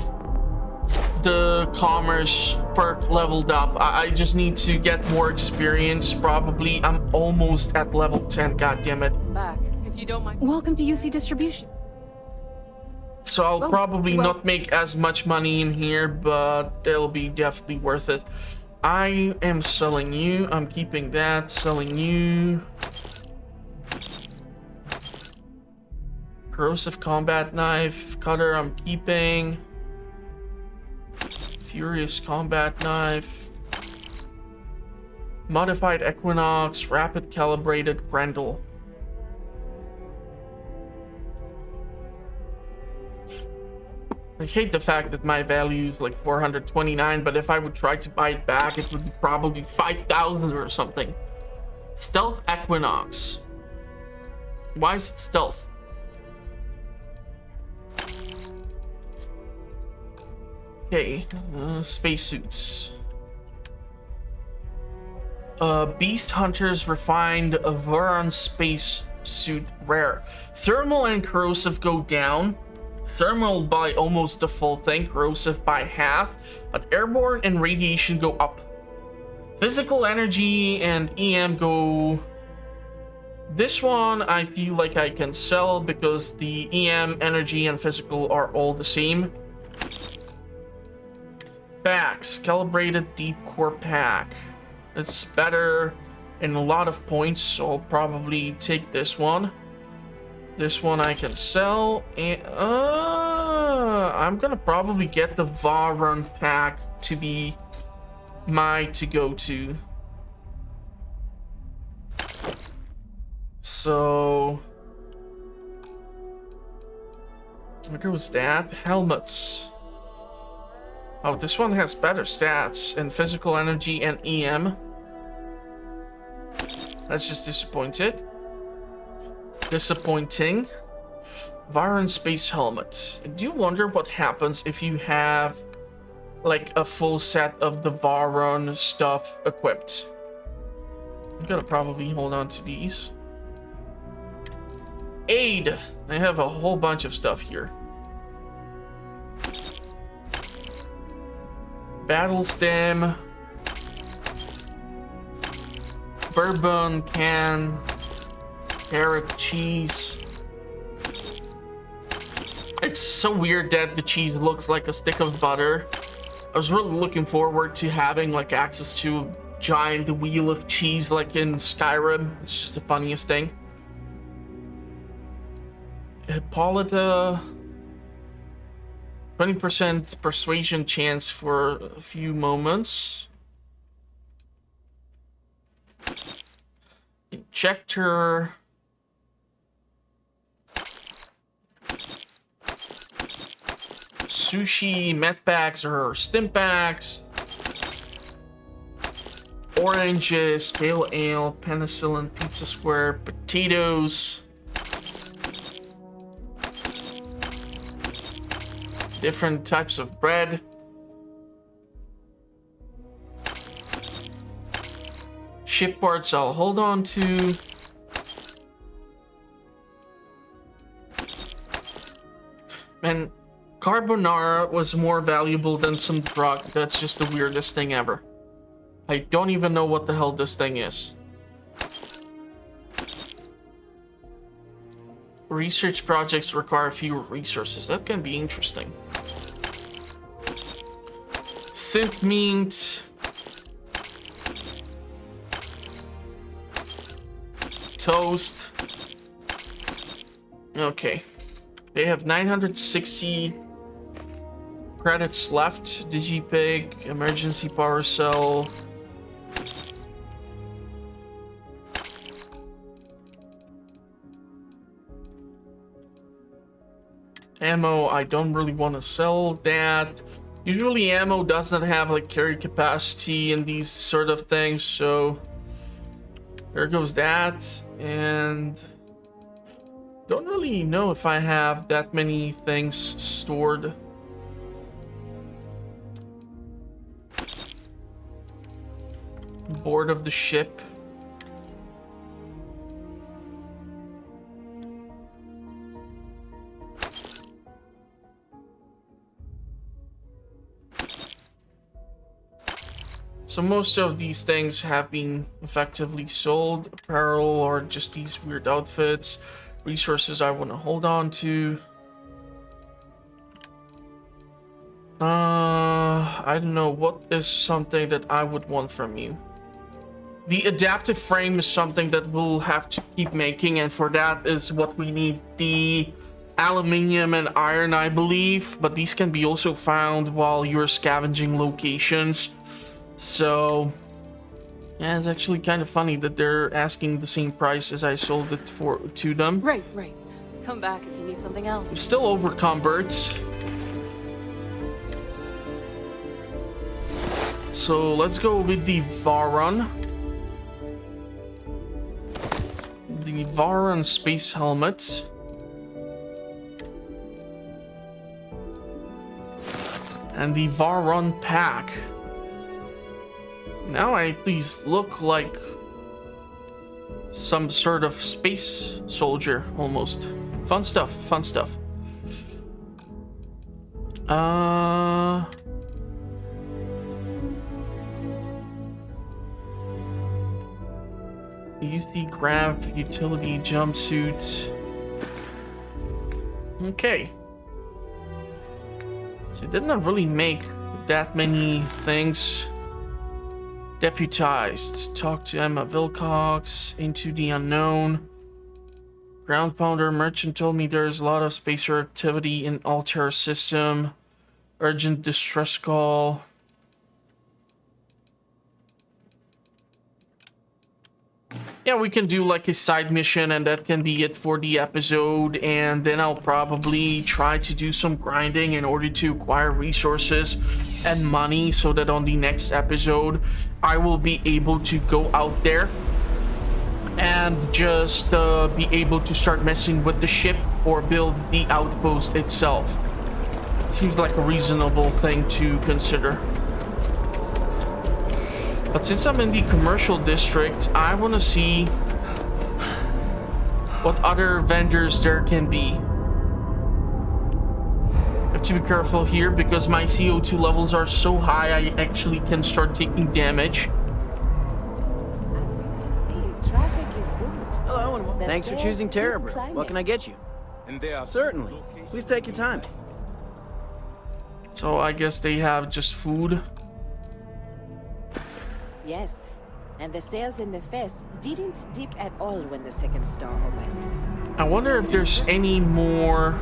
the commerce perk leveled up. I just need to get more experience. Probably I'm almost at level 10. God damn it! Back, if you don't mind. Welcome to UC Distribution. So I'll probably not make as much money in here, but it'll be definitely worth it. I am selling you. I'm keeping that. Selling you. Corrosive combat knife. Cutter I'm keeping. Furious combat knife. Modified Equinox. Rapid calibrated Grendel. I hate the fact that my value is like 429, but if I would try to buy it back, it would be probably 5,000 or something. Stealth Equinox. Why is it stealth? Okay, spacesuits. Beast Hunters Refined Varan Spacesuit Rare. Thermal and corrosive go down. Thermal by almost the full thing, corrosive by half, but airborne and radiation go up. Physical energy and EM go... This one I feel like I can sell because the EM, energy, and physical are all the same. Packs, calibrated deep core pack. It's better in a lot of points, so I'll probably take this one. This one I can sell, and I'm gonna probably get the Varon pack to be my to-go-to. So where goes that? Helmets. Oh, this one has better stats in physical energy and EM. That's just disappointing. Varon space helmet. Do you wonder what happens if you have like a full set of the Varon stuff equipped? I'm gonna probably hold on to these. Aid. I have a whole bunch of stuff here. Battle stem. Bourbon can. Barrett cheese. It's so weird that the cheese looks like a stick of butter. I was really looking forward to having like access to a giant wheel of cheese like in Skyrim. It's just the funniest thing. Hippolyta. 20% persuasion chance for a few moments. Injector. Sushi, medpacks or stimpacks. Oranges, pale ale, penicillin, pizza square, potatoes. Different types of bread. Ship parts I'll hold on to. Man, carbonara was more valuable than some drug. That's just the weirdest thing ever. I don't even know what the hell this thing is. Research projects require fewer resources. That can be interesting. Synth meat. Toast. Okay. They have 960 credits left. Digipig, emergency power cell. Ammo, I don't really want to sell that. Usually ammo doesn't have like carry capacity and these sort of things, so there goes that. And don't really know if I have that many things stored. Board of the ship. So most of these things have been effectively sold. Apparel or just these weird outfits. Resources I want to hold on to. I don't know. What is something that I would want from you? The adaptive frame is something that we'll have to keep making, and for that is what we need the aluminium and iron, I believe. But these can be also found while you're scavenging locations. So yeah, it's actually kind of funny that they're asking the same price as I sold it for to them. Right. Come back if you need something else. I'm still overcumbered. So let's go with the Varon. The Varon space helmet. And the Varon pack. Now I at least look like some sort of space soldier, almost. Fun stuff. Use the grab utility jumpsuit. Okay. So it did not really make that many things. Deputized. Talk to Emma Wilcox. Into the unknown. Ground pounder merchant told me there's a lot of spacer activity in Altair system. Urgent distress call. Yeah, we can do like a side mission and that can be it for the episode, and then I'll probably try to do some grinding in order to acquire resources and money so that on the next episode I will be able to go out there and just be able to start messing with the ship or build the outpost itself. Seems like a reasonable thing to consider. But since I'm in the commercial district, I want to see what other vendors there can be. I have to be careful here because my CO2 levels are so high I actually can start taking damage. As you can see, traffic is good. Hello, and thanks for choosing Terrabrew. What can I get you? And they are Certainly. Please take your time. So I guess they have just food. Yes, and the sales in the fest didn't dip at all when the second store opened. I wonder if there's any more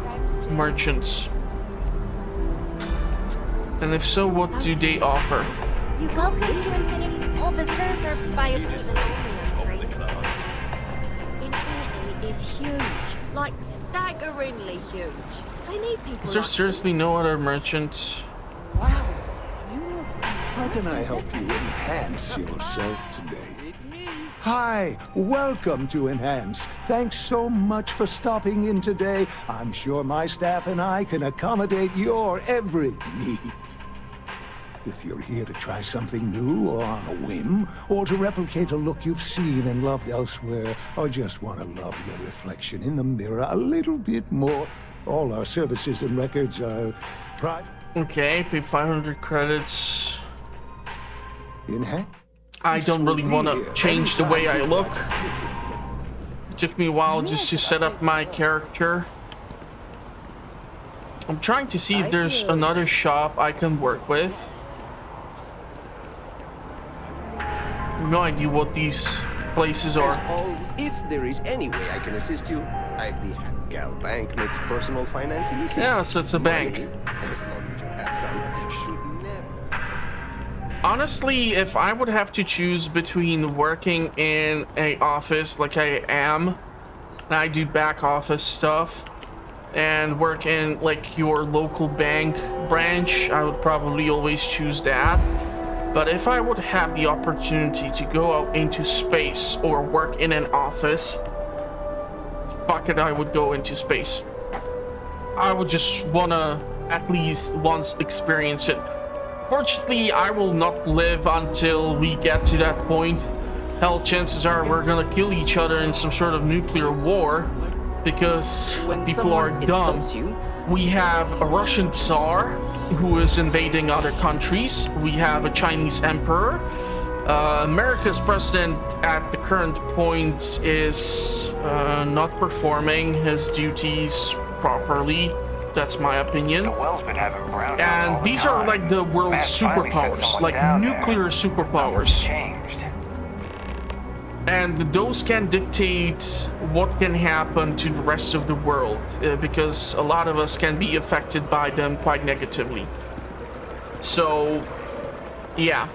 merchants. And if so, what do they offer? Welcome to Infinity. All visitors are by appointment only, I'm afraid. Infinity is huge, like staggeringly huge. They need people. Is there like seriously no other merchant? Wow, you look. How can I help you enhance yourself today? Hi, welcome to Enhance. Thanks so much for stopping in today. I'm sure my staff and I can accommodate your every need. If you're here to try something new or on a whim, or to replicate a look you've seen and loved elsewhere, or just want to love your reflection in the mirror a little bit more, all our services and records are Okay, paid 500 credits. Enhance? I don't really want to change the way I look. It took me a while just to set up my character. I'm trying to see if there's another shop I can work with. No idea what these places are. If there is any way I can assist you, I'd be happy. Gal Bank makes personal finance easy. Yeah, so it's a bank. As long as you have some, should never. Honestly, if I would have to choose between working in an office like I am, and I do back office stuff, and work in like your local bank branch, I would probably always choose that. But if I would have the opportunity to go out into space or work in an office, fuck it, I would go into space. I would just wanna at least once experience it. Fortunately, I will not live until we get to that point. Hell, chances are we're gonna kill each other in some sort of nuclear war because people are dumb. We have a Russian Tsar who is invading other countries. We have a Chinese emperor. America's president at the current point is not performing his duties properly. That's my opinion. And these are like the world's superpowers, like nuclear superpowers. And those can dictate what can happen to the rest of the world, because a lot of us can be affected by them quite negatively. So, yeah.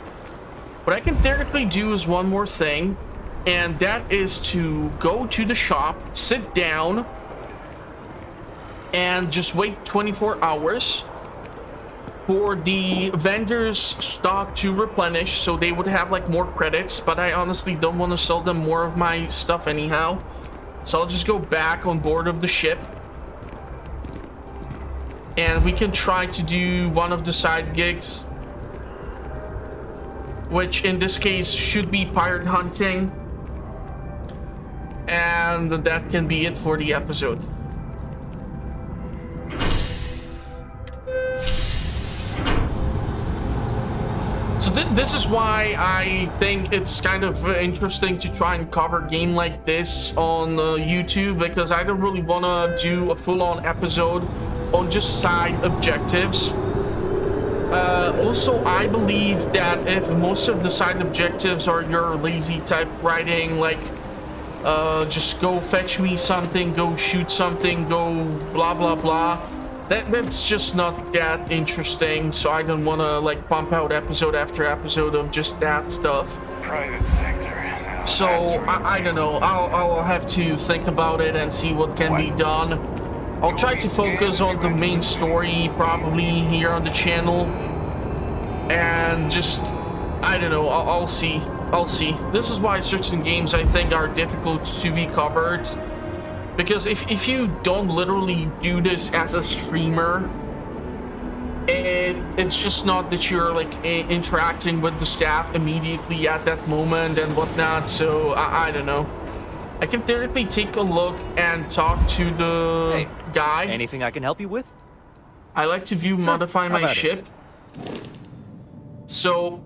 What I can theoretically do is one more thing, and that is to go to the shop, sit down, and just wait 24 hours for the vendors' stock to replenish, so they would have like more credits, but I honestly don't want to sell them more of my stuff anyhow. So I'll just go back on board of the ship, and we can try to do one of the side gigs, which in this case should be pirate hunting, and that can be it for the episode. So this is why I think it's kind of interesting to try and cover a game like this on YouTube, because I don't really want to do a full-on episode on just side objectives. Also, I believe that if most of the side objectives are your lazy type writing, like just go fetch me something, go shoot something, go blah blah blah. That's just not that interesting, so I don't want to like pump out episode after episode of just that stuff. Private sector. So I don't know. I'll have to think about it and see what can be done. I'll try to focus on the main story probably here on the channel, and just I don't know. I'll see. I'll see. This is why certain games I think are difficult to be covered, because if you don't literally do this as a streamer, it's just not that you're like interacting with the staff immediately at that moment and whatnot. So I don't know. I can theoretically take a look and talk to the guy. Anything I can help you with? I like to view modify my ship. So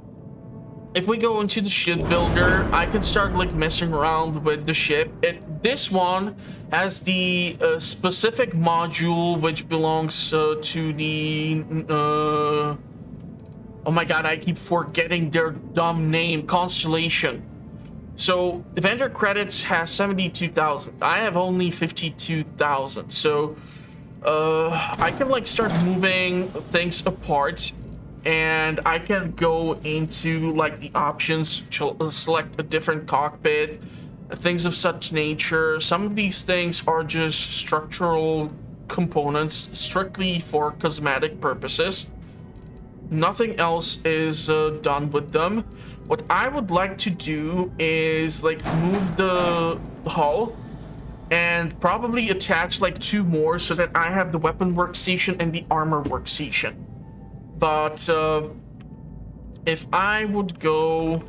if we go into the ship builder, I can start like messing around with the ship. This one has the specific module which belongs to the oh my god, I keep forgetting their dumb name, Constellation. So the vendor credits has 72,000. I have only 52,000. So I can like start moving things apart, and I can go into like the options, select a different cockpit, things of such nature. Some of these things are just structural components strictly for cosmetic purposes. Nothing else is done with them. What I would like to do is like move the hull and probably attach like 2 more so that I have the weapon workstation and the armor workstation. But if I would go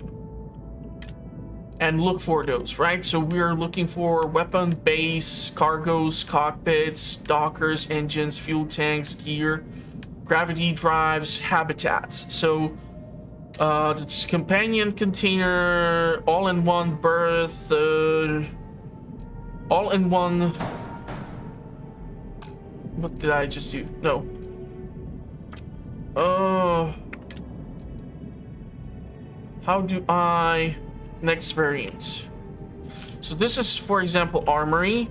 and look for those, right? So we're looking for weapon base, cargoes, cockpits, dockers, engines, fuel tanks, gear, gravity drives, habitats. So it's companion container, all-in-one berth, all-in-one. What did I just do? No. How do I next variant? So this is, for example, armory.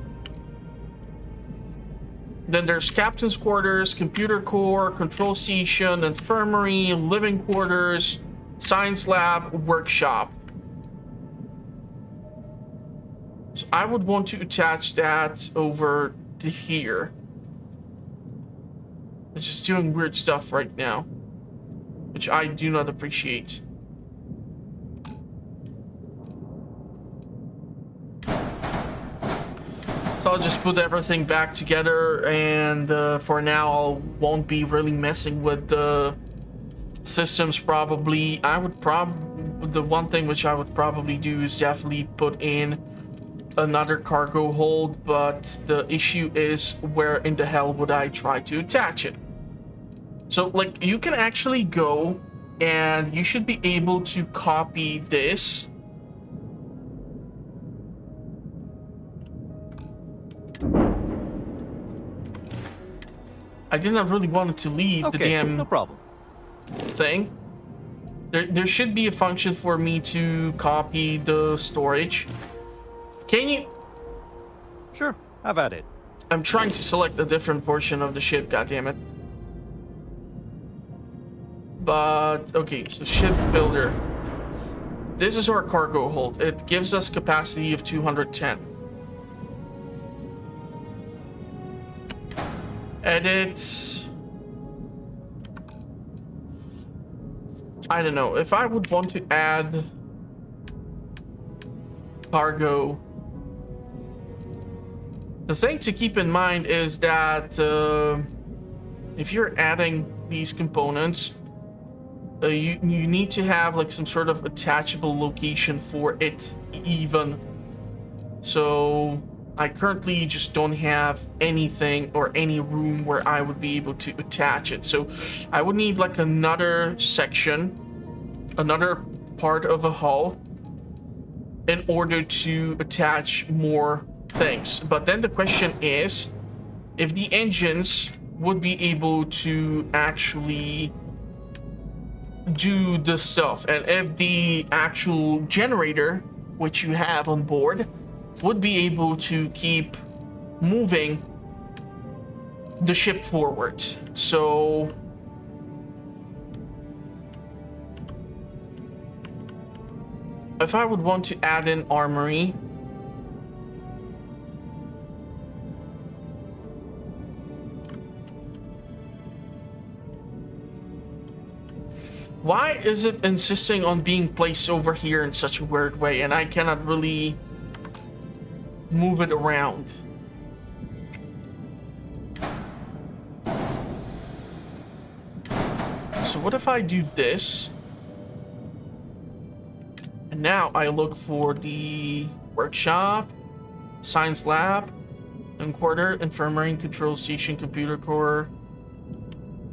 Then there's captain's quarters, computer core, control station, infirmary, living quarters, science lab, workshop. So I would want to attach that over to here. It's just doing weird stuff right now, which I do not appreciate. So I'll just put everything back together, and for now I won't be really messing with the systems probably. The one thing which I would probably do is definitely put in another cargo hold, but the issue is where in the hell would I try to attach it? So like you can actually go and you should be able to copy this. I did not really want it to leave the damn no problem. thing. There should be a function for me to copy the storage. Can you? Sure, have at it. I'm trying to select a different portion of the ship, goddammit. But okay, so ship builder. This is our cargo hold. It gives us capacity of 210. Edit. I don't know if I would want to add cargo. The thing to keep in mind is that if you're adding these components, you need to have like some sort of attachable location for it even. So I currently just don't have anything or any room where I would be able to attach it. So I would need like another section, another part of a hull in order to attach more things. But then the question is if the engines would be able to actually do the stuff, and if the actual generator which you have on board would be able to keep moving the ship forward. So if I would want to add in armory, why is it insisting on being placed over here in such a weird way, and I cannot really move it around? So what if I do this? And now I look for the workshop, science lab, and quarter, infirmary, control station, computer core,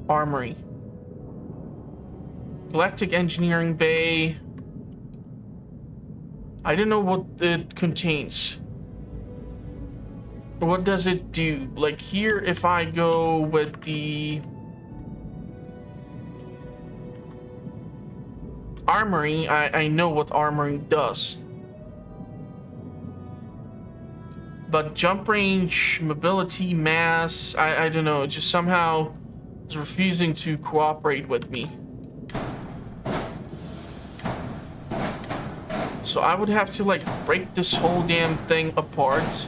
armory. Galactic Engineering Bay. I don't know what it contains. What does it do? Like here, if I go with the armory, I know what armory does. But jump range, mobility, mass, I don't know. It just somehow is refusing to cooperate with me. So I would have to like break this whole damn thing apart.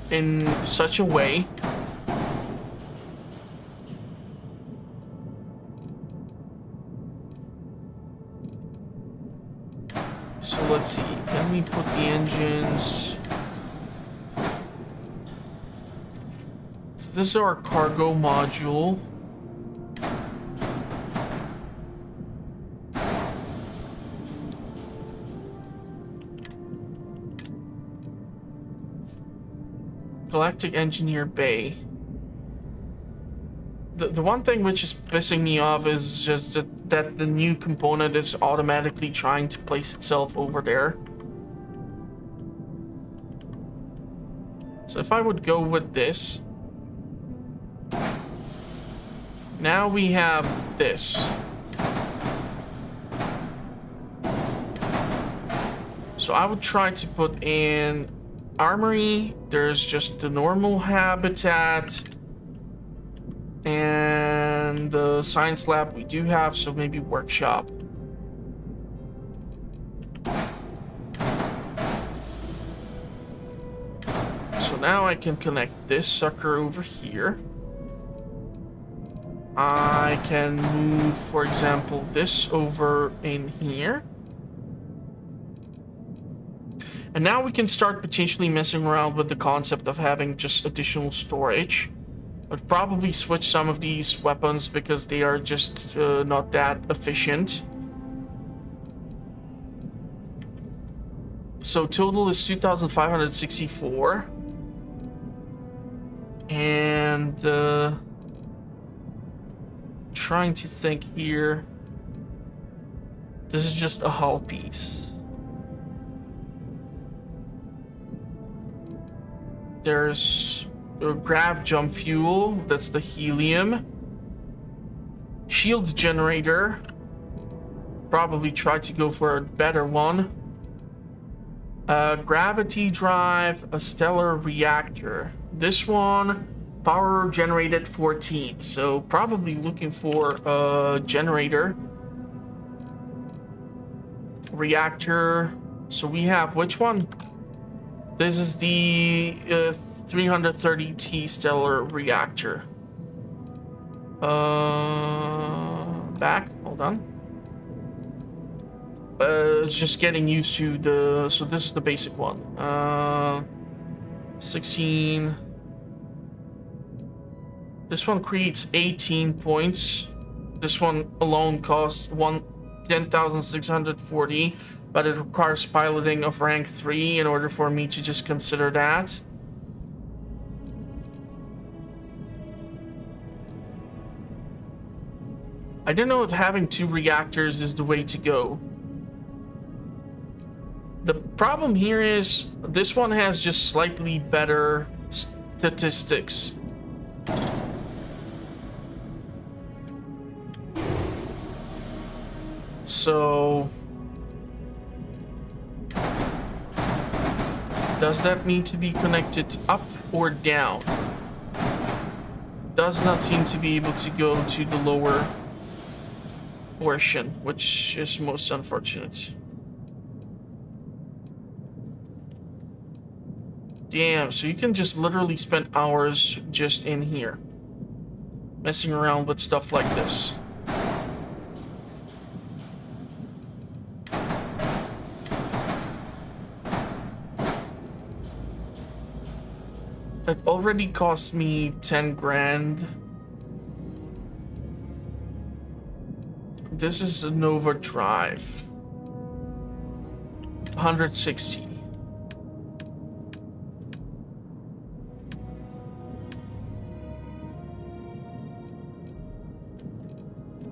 In such a way so let's see, can we put the engines? So this is our cargo module. Galactic Engineer Bay. The one thing which is pissing me off is just that the new component is automatically trying to place itself over there. So if I would go with this, now we have this. So I would try to put in armory. There's just the normal habitat and the science lab we do have, so maybe workshop. So now I can connect this sucker over here. I can move, for example, this over in here. And now we can start potentially messing around with the concept of having just additional storage. I'd probably switch some of these weapons because they are just not that efficient. So total is 2,564. And trying to think here. This is just a hull piece. There's a grav jump fuel, that's the helium. Shield generator. Probably try to go for a better one. Gravity drive, a stellar reactor. This one, power generated 14. So probably looking for a generator. Reactor. So we have which one? This is the 330T stellar reactor. Back, hold on. It's just getting used to the, so this is the basic one. 16. This one creates 18 points. This one alone costs 10,640. But it requires piloting of rank 3 in order for me to just consider that. I don't know if having 2 reactors is the way to go. The problem here is this one has just slightly better statistics. So does that need to be connected up or down? Does not seem to be able to go to the lower portion, which is most unfortunate. Damn, so you can just literally spend hours just in here, messing around with stuff like this. It already cost me 10 grand. This is a Nova Drive. 160.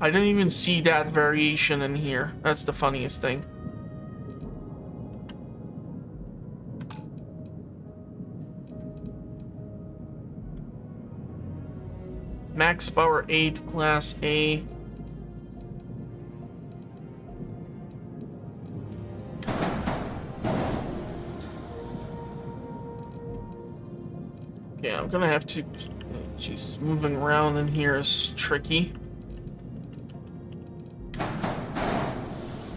I didn't even see that variation in here. That's the funniest thing. Max power 8, class A. Okay, I'm gonna have to... Jesus, moving around in here is tricky.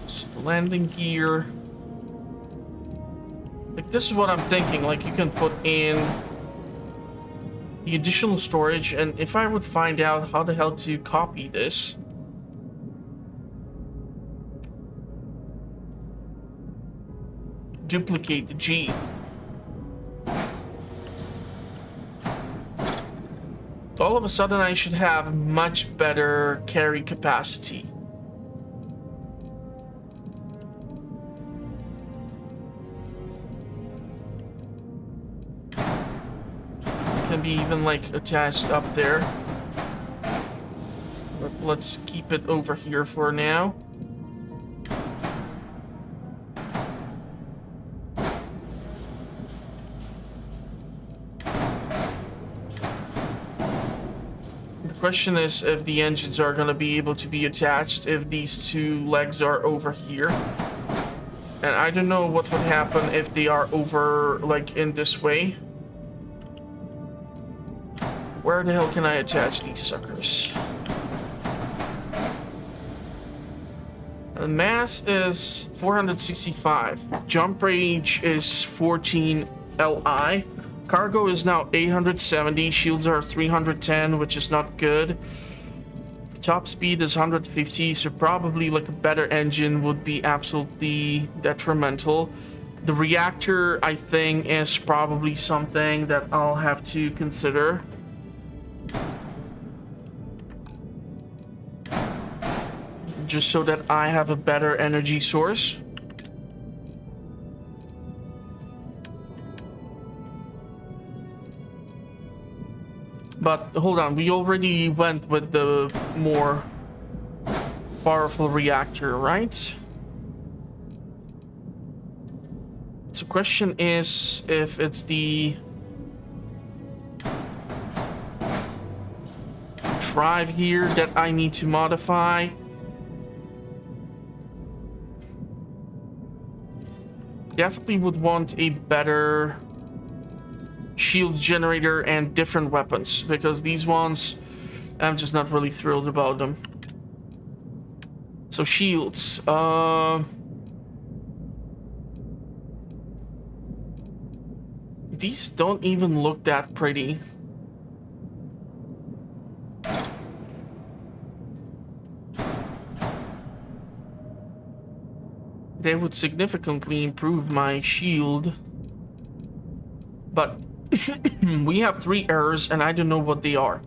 So the landing gear... Like, this is what I'm thinking. Like, you can put in the additional storage, and if I would find out how the hell to copy this... Duplicate the G. All of a sudden I should have much better carry capacity. Can be even like attached up there. But let's keep it over here for now. The question is if the engines are going to be able to be attached if these two legs are over here. And I don't know what would happen if they are over, like, in this way. Where the hell can I attach these suckers? The mass is 465. Jump range is 14 Li. Cargo is now 870. Shields are 310, which is not good. Top speed is 150, so probably like a better engine would be absolutely detrimental. The reactor, I think, is probably something that I'll have to consider. Just so that I have a better energy source. But hold on, we already went with the more powerful reactor, right? So question is if it's the drive here that I need to modify. Definitely would want a better shield generator and different weapons, because these ones, I'm just not really thrilled about them. So shields, these don't even look that pretty. They would significantly improve my shield, but we have 3 errors and I don't know what they are.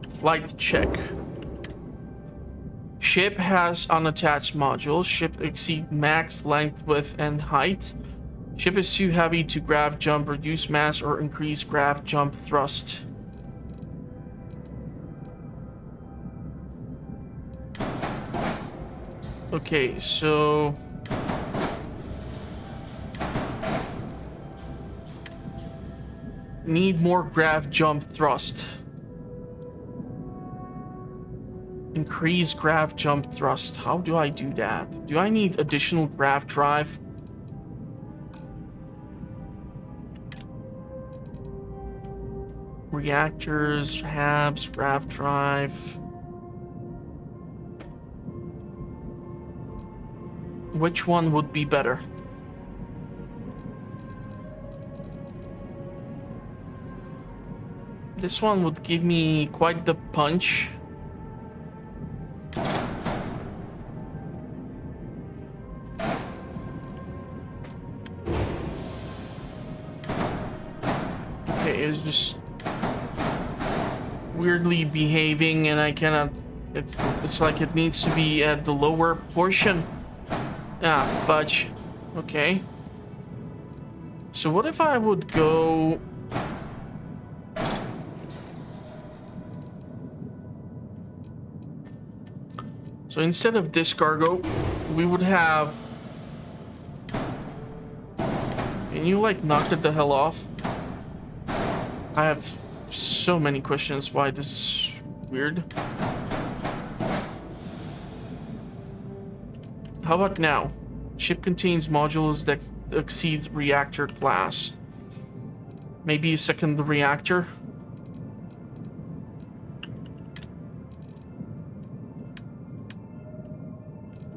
Flight check. Ship has unattached modules. Ship exceed max length, width, and height. Ship is too heavy to grav jump, reduce mass, or increase grav jump thrust. Okay, so need more grav jump thrust. Increase grav jump thrust. How do I do that? Do I need additional grav drive? Reactors, habs, grav drive. Which one would be better? This one would give me quite the punch. Okay, it's just weirdly behaving and I cannot... It's like it needs to be at the lower portion. Ah, fudge. Okay. So what if I would go... So instead of this cargo, we would have... Can you like knock it the hell off? I have so many questions why this is weird. How about now? Ship contains modules that exceed reactor class. Maybe a second reactor?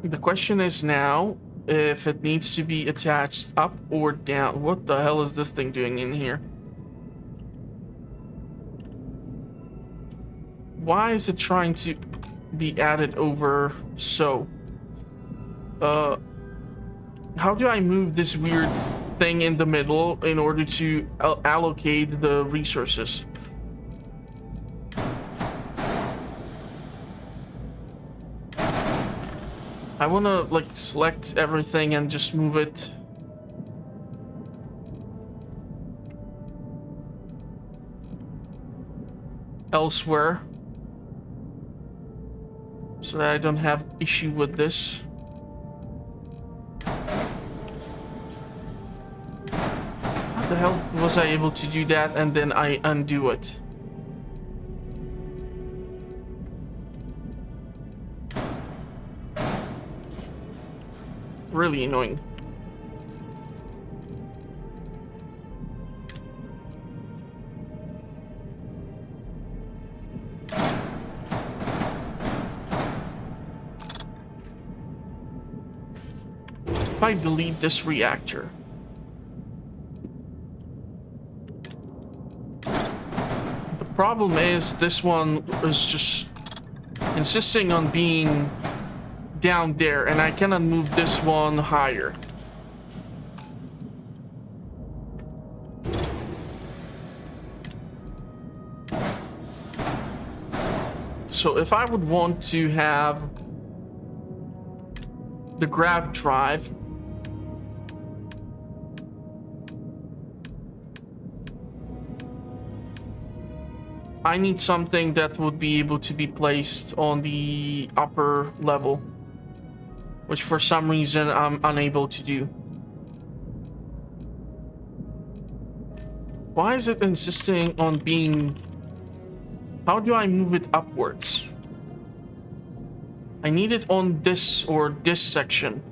The question is now if it needs to be attached up or down. What the hell is this thing doing in here? Why is it trying to be added over so? How do I move this weird thing in the middle in order to allocate the resources? I want to like select everything and just move it. Elsewhere. So that I don't have issue with this. How the hell was I able to do that and then I undo it? Really annoying. If I delete this reactor. The problem is this one is just insisting on being down there, and I cannot move this one higher. So if I would want to have the grav drive, I need something that would be able to be placed on the upper level, which for some reason I'm unable to do. Why is it insisting on being... How do I move it upwards? I need it on this or this section,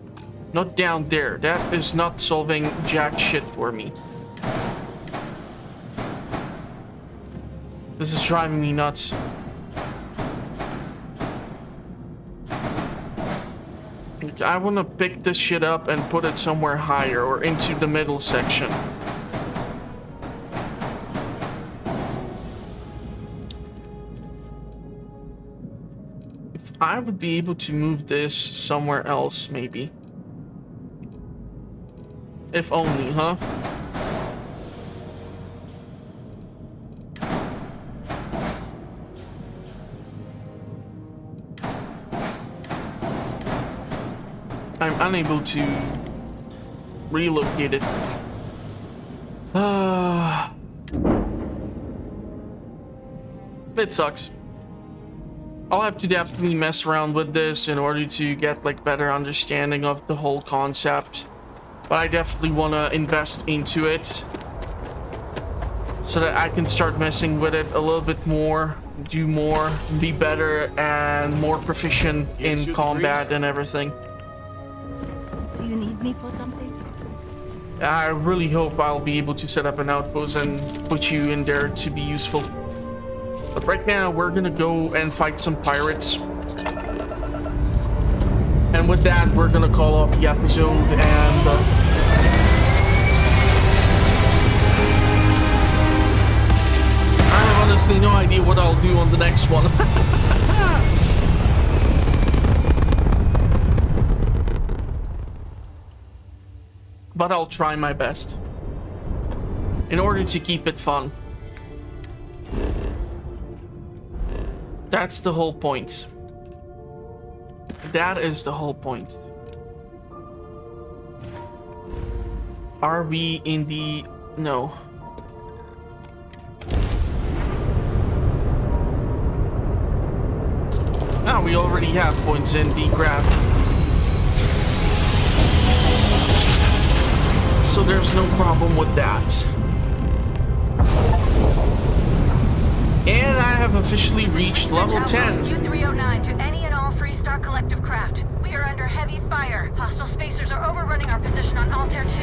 not down there. That is not solving jack shit for me. This is driving me nuts. I want to pick this shit up and put it somewhere higher or into the middle section. If I would be able to move this somewhere else, maybe. If only, huh? I'm unable to relocate it. It sucks. I'll have to definitely mess around with this in order to get like better understanding of the whole concept. But I definitely want to invest into it so that I can start messing with it a little bit more. do more, be better, and more proficient in combat and everything. Do you need me for something? I really hope I'll be able to set up an outpost and put you in there to be useful. But right now, we're gonna go and fight some pirates. And with that, we're gonna call off the episode, and I have honestly no idea what I'll do on the next one. But I'll try my best in order to keep it fun. That's the whole point. That is the whole point. Are we in the... No. Now we already have points in the graph. So there's no problem with that. And I have officially reached level 10. U-309 to any and all Freestar Collective craft. We are under heavy fire. Hostile spacers are overrunning our position on Altair 2. I'm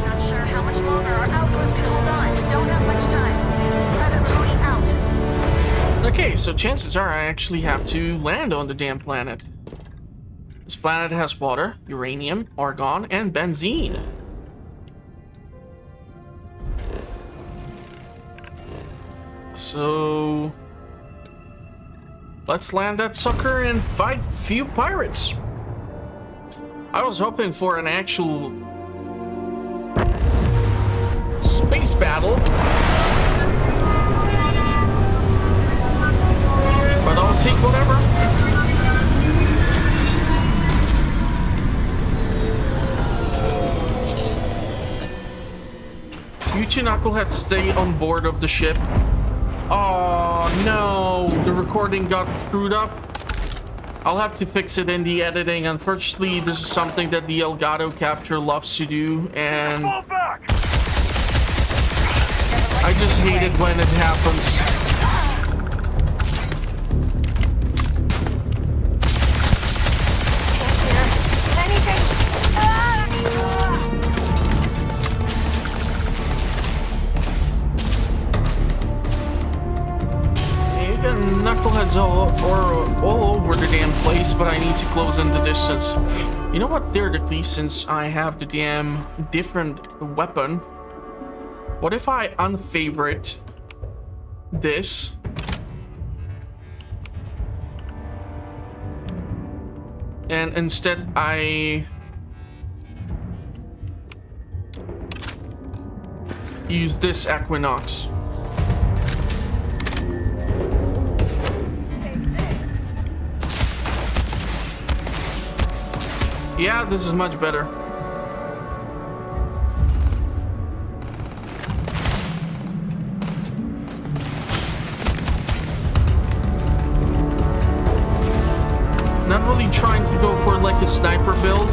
not sure how much longer our outpost can hold on. We don't have much time. Private Mahoney out. Okay, so chances are I actually have to land on the damn planet. This planet has water, uranium, argon, and benzene. So let's land that sucker and fight a few pirates. I was hoping for an actual space battle, but I'll take whatever. You two knuckleheads stay on board of the ship. Oh no, the recording got screwed up. I'll have to fix it in the editing. Unfortunately, this is something that the Elgato capture loves to do, and I just hate it when it happens. Knuckleheads all over the damn place, but I need to close in the distance. You know what, theoretically, since I have the damn different weapon, what if I unfavorite this? And instead I use this Equinox. Yeah, this is much better. Not really trying to go for like a sniper build.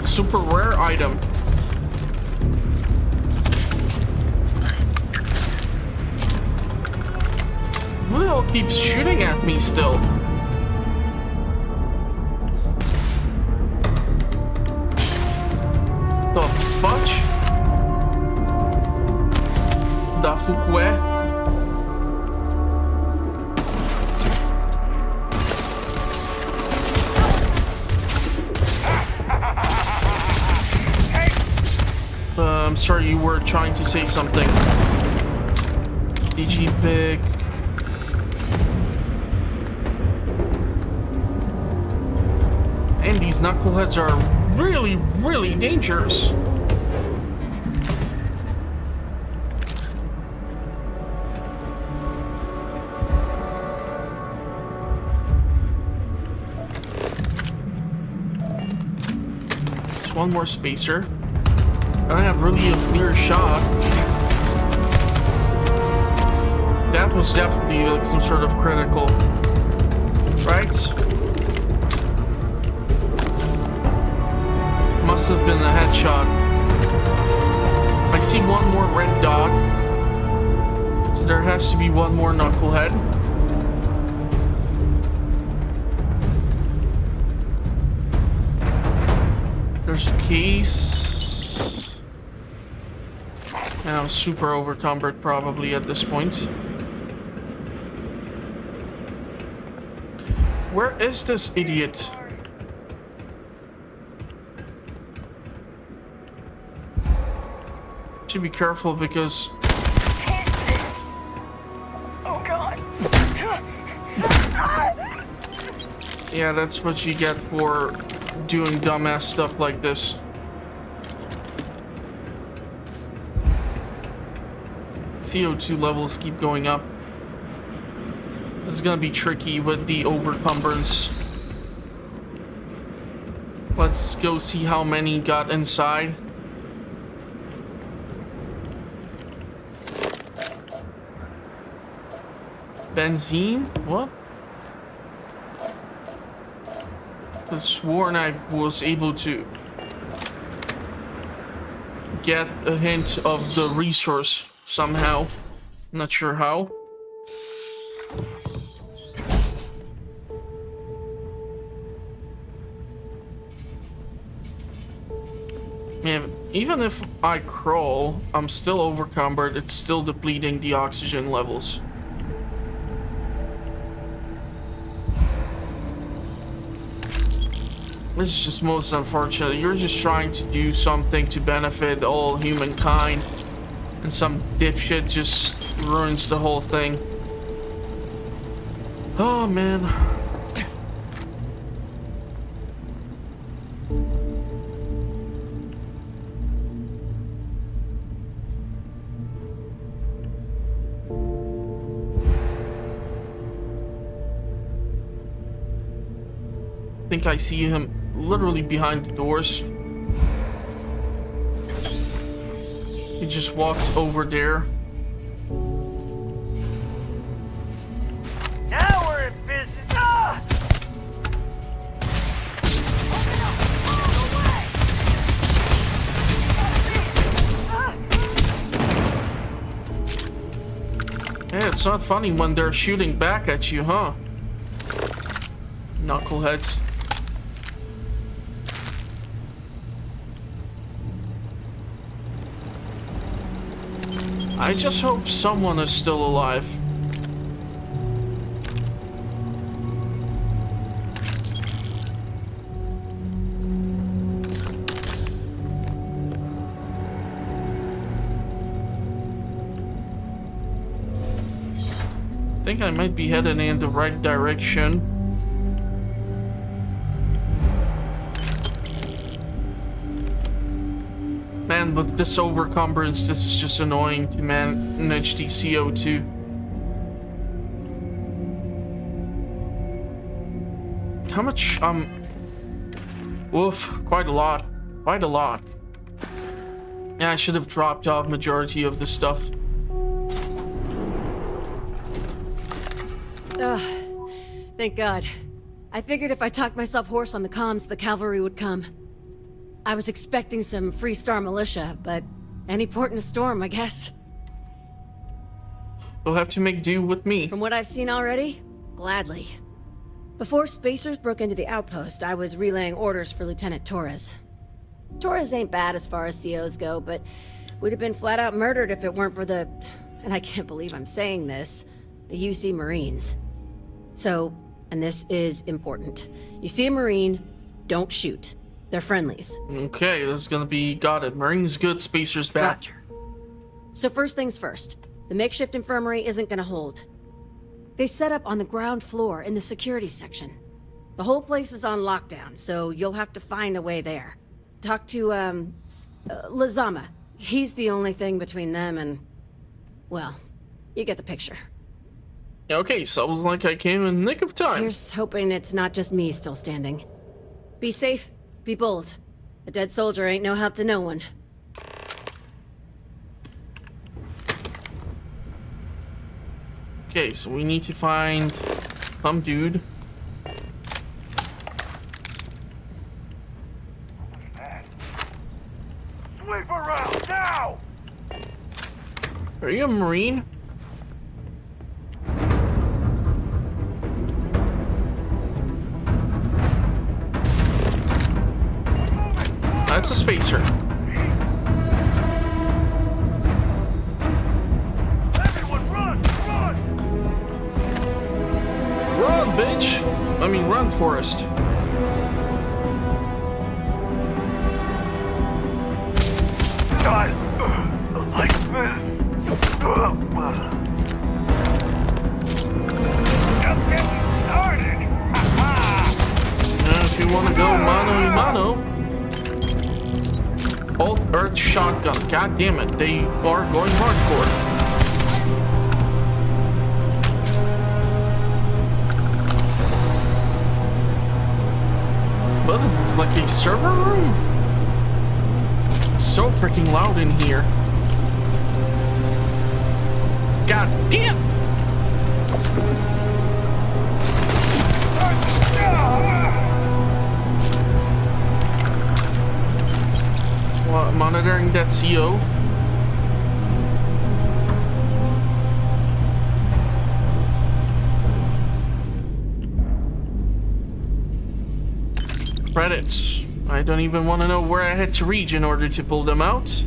Super rare item. Who the hell keeps shooting at me still? The fudge? The Fouquet? I'm sorry, you were trying to say something. DG pick. And these knuckleheads are really, really dangerous. one more spacer. I don't have really a clear shot. That was definitely like some sort of critical, right? Must have been a headshot. I see one more red dot, so there has to be one more knucklehead. There's a case. And I'm super overcumbered probably at this point. Where is this idiot? Should be careful because... Oh god. Yeah, that's what you get for doing dumbass stuff like this. CO2 levels keep going up. This is gonna be tricky with the overcumbrance. Let's go see how many got inside. Benzene? What? I sworn I was able to get a hint of the resource somehow. Not sure how. Man, even if I crawl, I'm still overcumbered. It's still depleting the oxygen levels. This is just most unfortunate. You're just trying to do something to benefit all humankind, and some dipshit just ruins the whole thing. Oh, man. I think I see him literally behind the doors. He just walked over there. Now we're in business. Ah! Yeah, it's not funny when they're shooting back at you, huh? Knuckleheads. I just hope someone is still alive. I think I might be heading in the right direction. Man, with this overcumbrance, this is just annoying to manage the CO2. How much, woof, quite a lot. Quite a lot. Yeah, I should have dropped off majority of the stuff. Thank God. I figured if I talked myself hoarse on the comms, the cavalry would come. I was expecting some Freestar militia, but any port in a storm, I guess. You'll have to make do with me. From what I've seen already, gladly. Before Spacers broke into the outpost, I was relaying orders for Lieutenant Torres. Torres ain't bad as far as COs go, but we'd have been flat out murdered if it weren't for the... and I can't believe I'm saying this... the UC Marines. So, and this is important. You see a Marine, don't shoot. They're friendlies. Okay, this is gonna be... got it. Marines good, Spacers bad. Roger. So first things first. The makeshift infirmary isn't gonna hold. They set up on the ground floor in the security section. The whole place is on lockdown, so you'll have to find a way there. Talk to, Lazama. He's the only thing between them and... well, you get the picture. Okay, sounds like I came in the nick of time. Here's hoping it's not just me still standing. Be safe, be bold, A dead soldier ain't no help to no one. Okay, so we need to find some dude. Sweep around now! Are you a Marine? That's a spacer. Everyone run! Run! Run, bitch! I mean, run, Forrest. Not like this. Just getting started. If you want to go mano a mano. Alt Earth shotgun. God damn it, they are going hardcore. But it's like a server room. It's so freaking loud in here. God damn! Well, monitoring that CO. Credits. I don't even want to know where I had to reach in order to pull them out.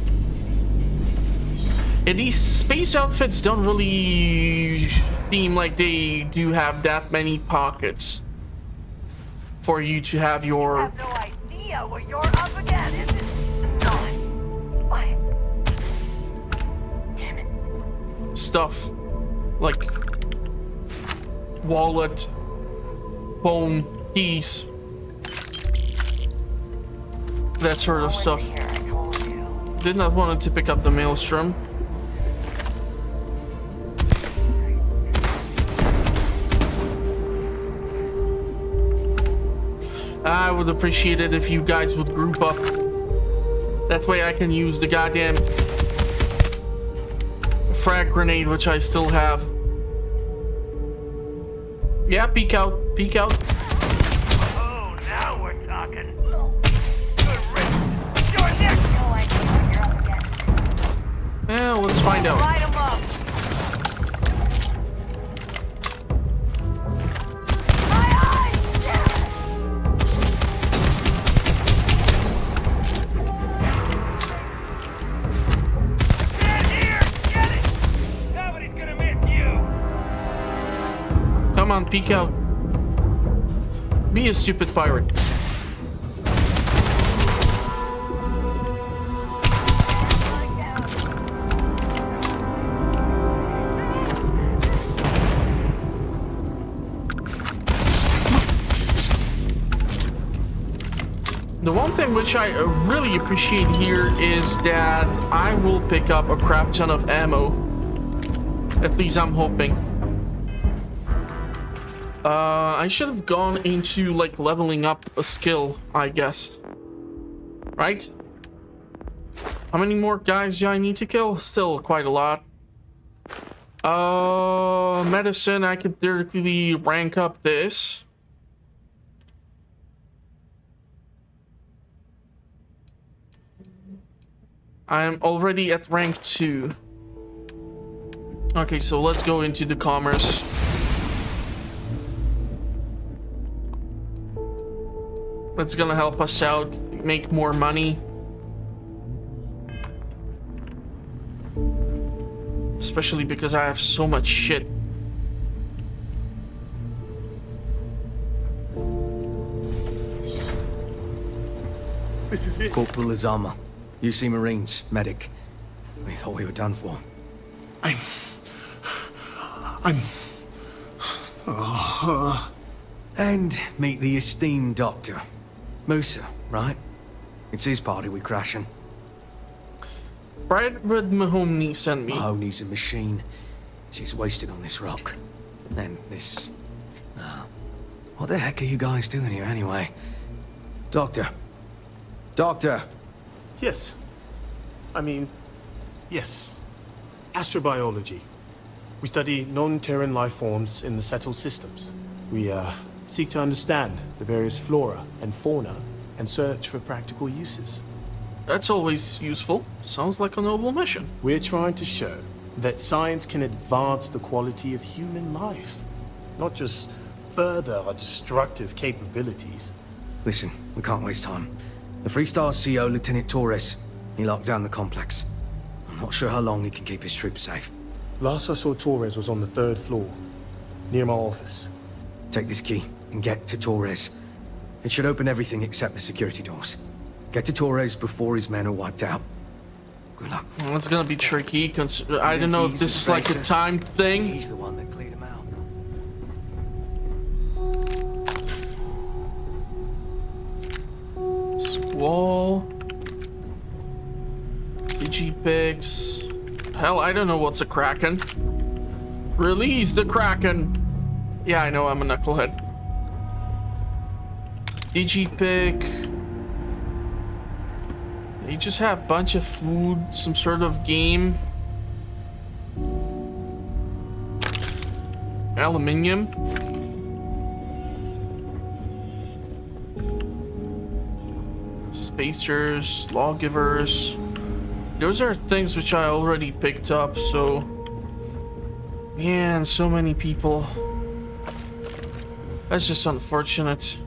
And these space outfits don't really seem like they do have that many pockets for you to have your... I have no idea what you're up against. What? Damn it. stuff like wallet, phone, keys, that sort of stuff. Did not want to pick up the maelstrom. I would appreciate it if you guys would group up. That way I can use the goddamn frag grenade, which I still have. Yeah, peek out, peek out. Oh, now we're talking. Good riddance. You're next. No idea what you're up against. Well, let's find out. Light 'em up. Come on, peek out. Be a stupid pirate. The one thing which I really appreciate here is that I will pick up a crap ton of ammo. At least I'm hoping. I should have gone into like leveling up a skill, I guess. Right? How many more guys do I need to kill? Still quite a lot. Medicine, I could theoretically rank up this. I'm already at rank 2. Okay, so let's go into the commerce. That's gonna help us out, make more money. Especially because I have so much shit. This is it. Corporal Azama, UC Marines, medic. We thought we were done for. And meet the esteemed doctor. Musa, right? It's his party we're crashing. Right, Red Mahoney sent me. Mahoney's a machine. She's wasted on this rock. And this... what the heck are you guys doing here anyway? Doctor, Doctor. Yes. Yes. Astrobiology. We study non-Terran life forms in the settled systems. We, seek to understand the various flora and fauna and search for practical uses. That's always useful. Sounds like a noble mission. We're trying to show that science can advance the quality of human life, not just further our destructive capabilities. Listen, we can't waste time. The Freestar CO, Lieutenant Torres, he locked down the complex. I'm not sure how long he can keep his troops safe. Last I saw Torres was on the 3rd floor, near my office. Take this key and get to Torres. It should open everything except the security doors. Get to Torres before his men are wiped out. Good luck. Well, it's gonna be tricky, because I don't know if this is like a time thing. He's the one that cleared him out. Squall. Digipigs. Hell, I don't know what's a Kraken. Release the Kraken! Yeah, I know, I'm a knucklehead. Digipig. They just have a bunch of food, some sort of game. Aluminium. Spacers, lawgivers. Those are things which I already picked up, so... Yeah, and so many people. That's just unfortunate.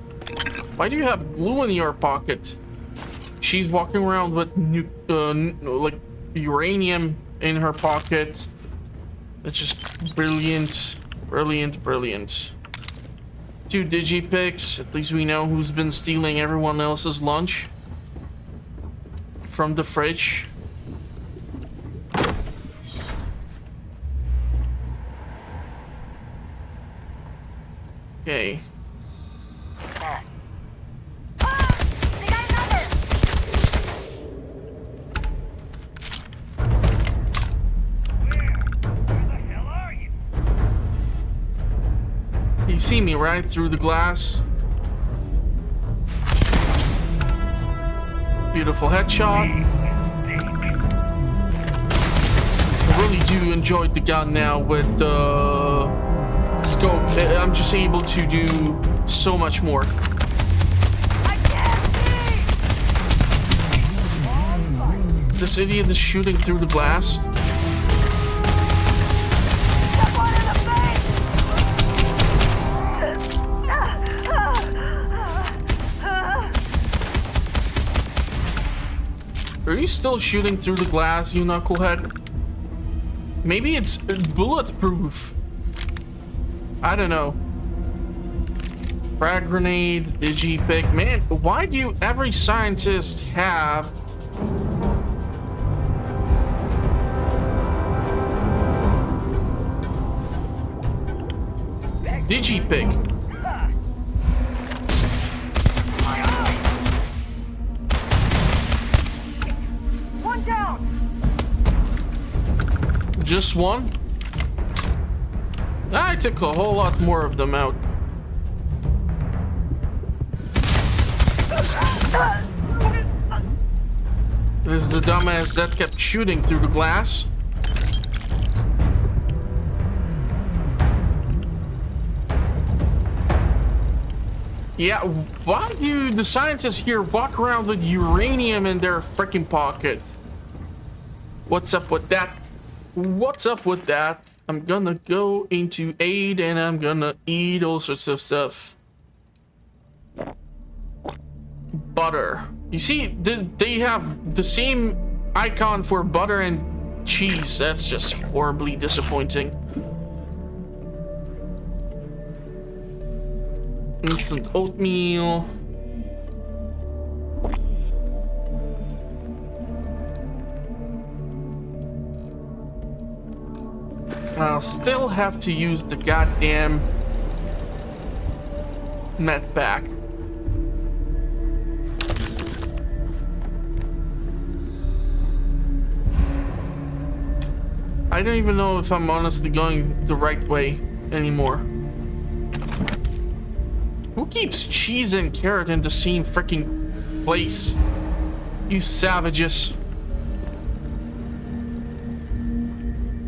Why do you have glue in your pocket? She's walking around with like uranium in her pocket. That's just brilliant. Brilliant, brilliant. 2 digipigs. At least we know who's been stealing everyone else's lunch from the fridge. Okay. You see me, right? Through the glass. Beautiful headshot. I really do enjoy the gun now with the scope. I'm just able to do so much more. This idiot is shooting through the glass. Are you still shooting through the glass, you knucklehead? Maybe it's bulletproof. I don't know. Frag grenade, digipig. Man, why do every scientist have... digipig? Just one? I took a whole lot more of them out. There's the dumbass that kept shooting through the glass. Yeah, why do the scientists here walk around with uranium in their freaking pocket? What's up with that? What's up with that? I'm gonna go into aid and I'm gonna eat all sorts of stuff. Butter. You see, they have the same icon for butter and cheese. That's just horribly disappointing. Instant oatmeal. I'll still have to use the goddamn med pack. I don't even know if I'm honestly going the right way anymore. Who keeps cheese and carrot in the same freaking place? You savages.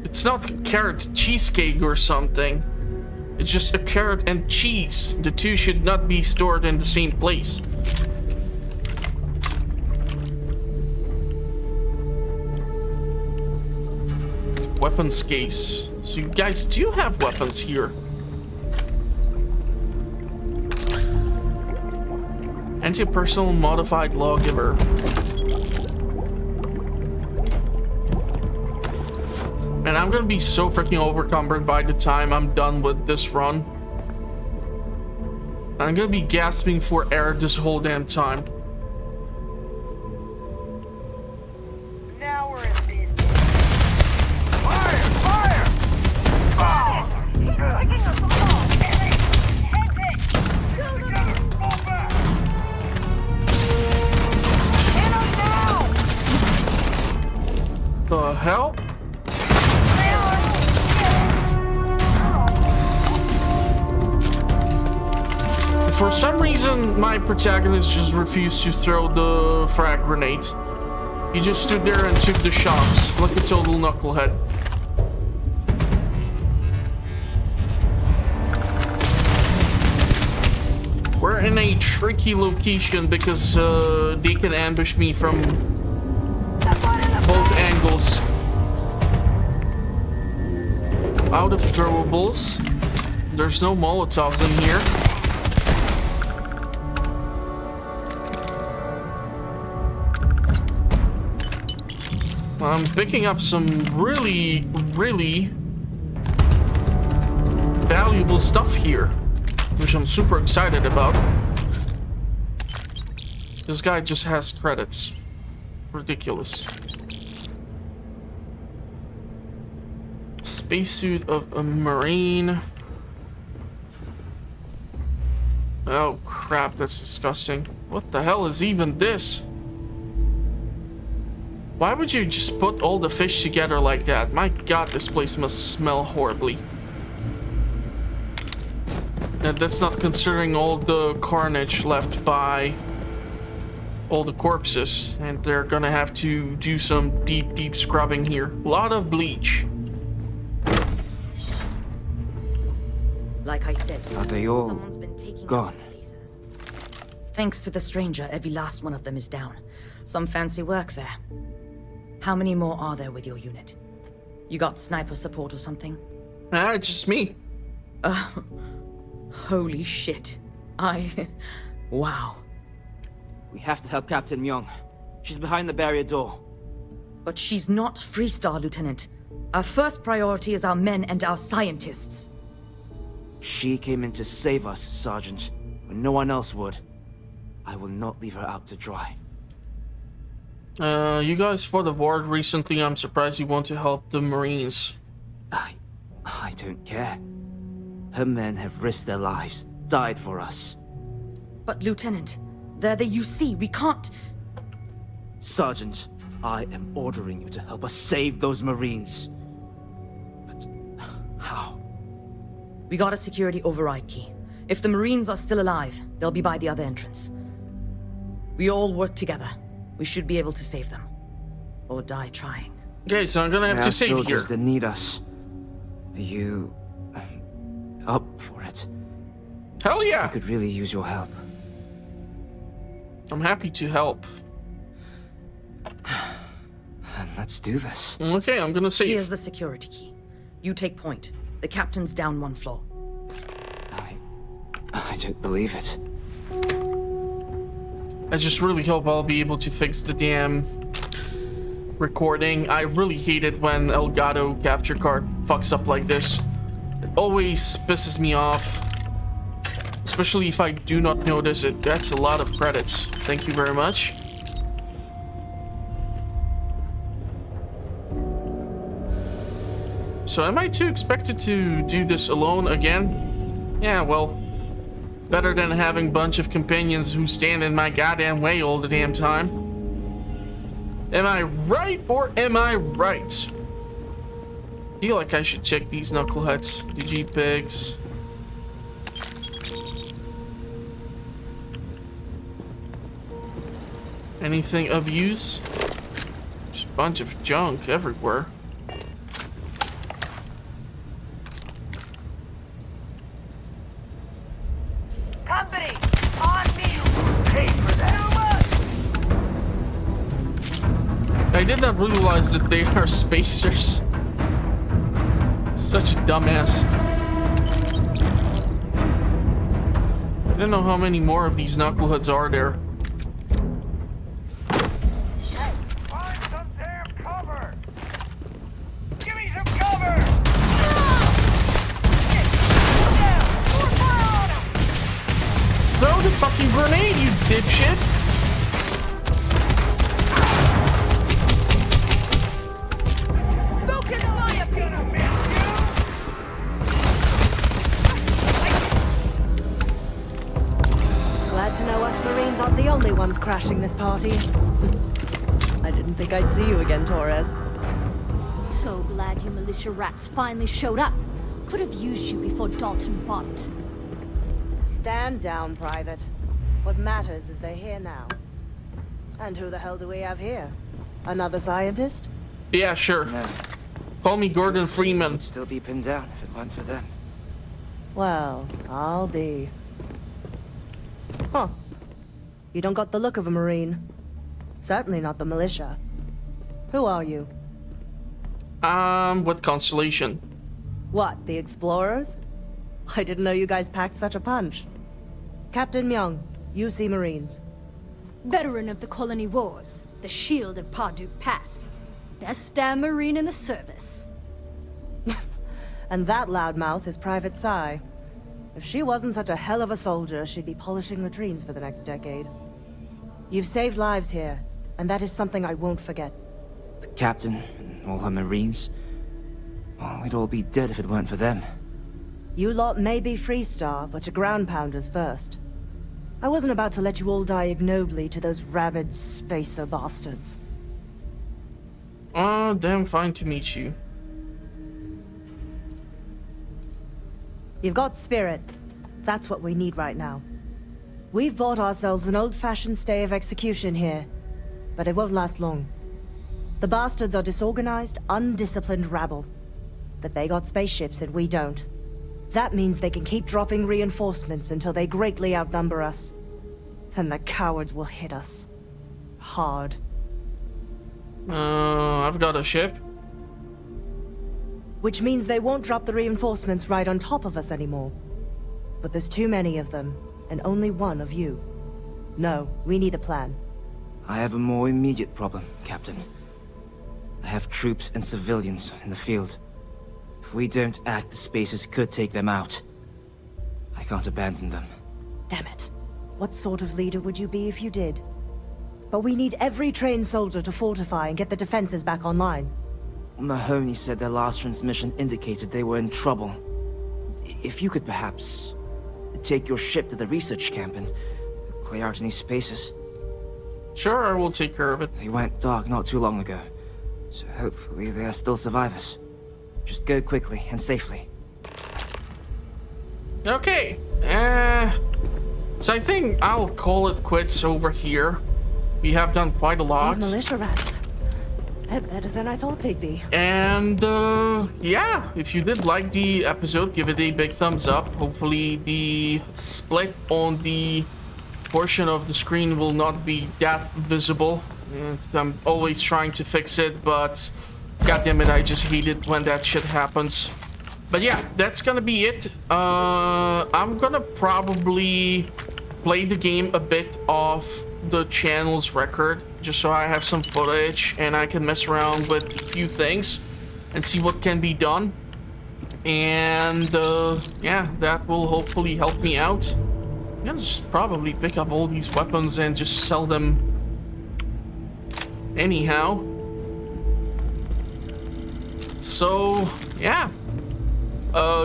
It's not carrot cheesecake or something. It's just a carrot and cheese. The two should not be stored in the same place. Weapons case. So you guys do have weapons here. Anti-personal modified lawgiver. And I'm gonna be so freaking overcumbered by the time I'm done with this run. I'm gonna be gasping for air this whole damn time. Now we're in business. Fire! Fire! Oh! He's picking up the ball! Damn it! Heads it! To the middle! Fall back! Hit him now! The hell? For some reason, my protagonist just refused to throw the frag grenade. He just stood there and took the shots, like a total knucklehead. We're in a tricky location because they can ambush me from both angles. Out of throwables. There's no Molotovs in here. I'm picking up some really valuable stuff here, which I'm super excited about. This guy just has credits. Ridiculous. Spacesuit of a Marine. Oh crap, that's disgusting. What the hell is even this? Why would you just put all the fish together like that? My god, this place must smell horribly. And that's not considering all the carnage left by all the corpses. And they're gonna have to do some deep scrubbing here. A lot of bleach. Like I said, are they all gone? Thanks to the stranger, every last one of them is down. Some fancy work there. How many more are there with your unit? You got sniper support or something? It's just me. Holy shit. Wow. We have to help Captain Myung. She's behind the barrier door. But she's not Freestar, Lieutenant. Our first priority is our men and our scientists. She came in to save us, Sergeant, when no one else would. I will not leave her out to dry. You guys fought the war recently. I'm surprised you want to help the Marines. I don't care. Her men have risked their lives, died for us. But Lieutenant, they're the UC. We can't... Sergeant, I am ordering you to help us save those Marines. But how? We got a security override key. If the Marines are still alive, they'll be by the other entrance. We all work together. We should be able to save them. Or die trying. Okay, so I'm gonna have to save here. Soldiers that need us. Are you... up for it? Hell yeah! I could really use your help. I'm happy to help. Then let's do this. Okay, I'm gonna save. Here's the security key. You take point. The captain's down one floor. I don't believe it. I just really hope I'll be able to fix the damn recording. I really hate it when Elgato capture card fucks up like this. It always pisses me off. Especially if I do not notice it. That's a lot of credits. Thank you very much. So am I too expected to do this alone again? Yeah, well, better than having a bunch of companions who stand in my goddamn way all the damn time. Am I right or am I right? I feel like I should check these knuckleheads. DG pigs. Anything of use? Just a bunch of junk everywhere. Company, on me. Pay for that. I did not realize that they are spacers. Such a dumbass. I don't know how many more of these knuckleheads are there. Hey, find some damn cover! Give me some cover! Throw the fucking grenade, you dipshit! Glad to know us Marines aren't the only ones crashing this party. I didn't think I'd see you again, Torres. So glad you militia rats finally showed up. Could have used you before Dalton bought. Stand down, Private. What matters is they're here now. And who the hell do we have here? Another scientist? Yeah, sure. No. Call me Gordon Freeman. Would still be pinned down if it weren't for them. Well, I'll be. Huh. You don't got the look of a Marine. Certainly not the militia. Who are you? What Constellation? What, the explorers? I didn't know you guys packed such a punch. Captain Myung, UC Marines. Veteran of the Colony Wars, the shield of Pardue Pass. Best damn Marine in the service. And that loudmouth is Private Psy. If she wasn't such a hell of a soldier, she'd be polishing latrines for the next decade. You've saved lives here, and that is something I won't forget. The captain and all her Marines. Well, we'd all be dead if it weren't for them. You lot may be Freestar, but you're ground pounders first. I wasn't about to let you all die ignobly to those rabid spacer bastards. Oh, damn fine to meet you. You've got spirit. That's what we need right now. We've bought ourselves an old-fashioned stay of execution here, but it won't last long. The bastards are disorganized, undisciplined rabble. But they got spaceships and we don't. That means they can keep dropping reinforcements until they greatly outnumber us. Then the cowards will hit us. Hard. I've got a ship. Which means they won't drop the reinforcements right on top of us anymore. But there's too many of them, and only one of you. No, we need a plan. I have a more immediate problem, Captain. I have troops and civilians in the field. If we don't act, the Spacers could take them out. I can't abandon them. Damn it. What sort of leader would you be if you did? But we need every trained soldier to fortify and get the defenses back online. Mahoney said their last transmission indicated they were in trouble. If you could perhaps take your ship to the research camp and clear out any Spacers. Sure, I will take care of it. They went dark not too long ago, so hopefully they are still survivors. Just go quickly and safely. Okay. So I think I'll call it quits over here. We have done quite a lot. These militia rats. They're better than I thought they'd be. And, yeah, if you did like the episode, give it a big thumbs up. Hopefully the split on the portion of the screen will not be that visible. And I'm always trying to fix it, but goddammit, I just hate it when that shit happens. But yeah, that's gonna be it. I'm gonna probably play the game a bit off the channel's record, just so I have some footage and I can mess around with a few things and see what can be done. And yeah, that will hopefully help me out. I'm gonna just probably pick up all these weapons and just sell them anyhow. So yeah,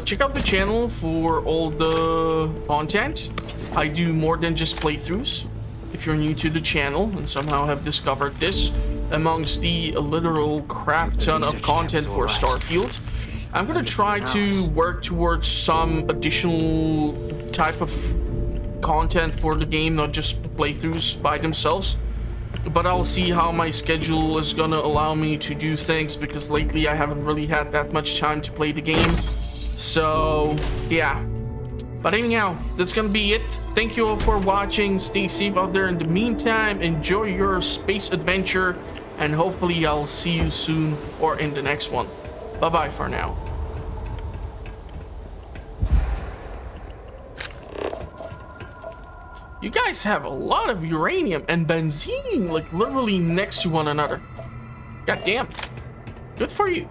check out the channel for all the content. I do more than just playthroughs. If you're new to the channel and somehow have discovered this amongst the literal crap ton of content for Starfield, I'm gonna try to work towards some additional type of content for the game, not just playthroughs by themselves. but I'll see how my schedule is gonna allow me to do things, because lately I haven't really had that much time to play the game. So yeah, but anyhow, that's gonna be it. Thank you all for watching. Stay safe out there in the meantime. Enjoy your space adventure, and hopefully I'll see you soon or in the next one. Bye bye for now. You guys have a lot of uranium and benzene, like literally next to one another. God damn. Good for you.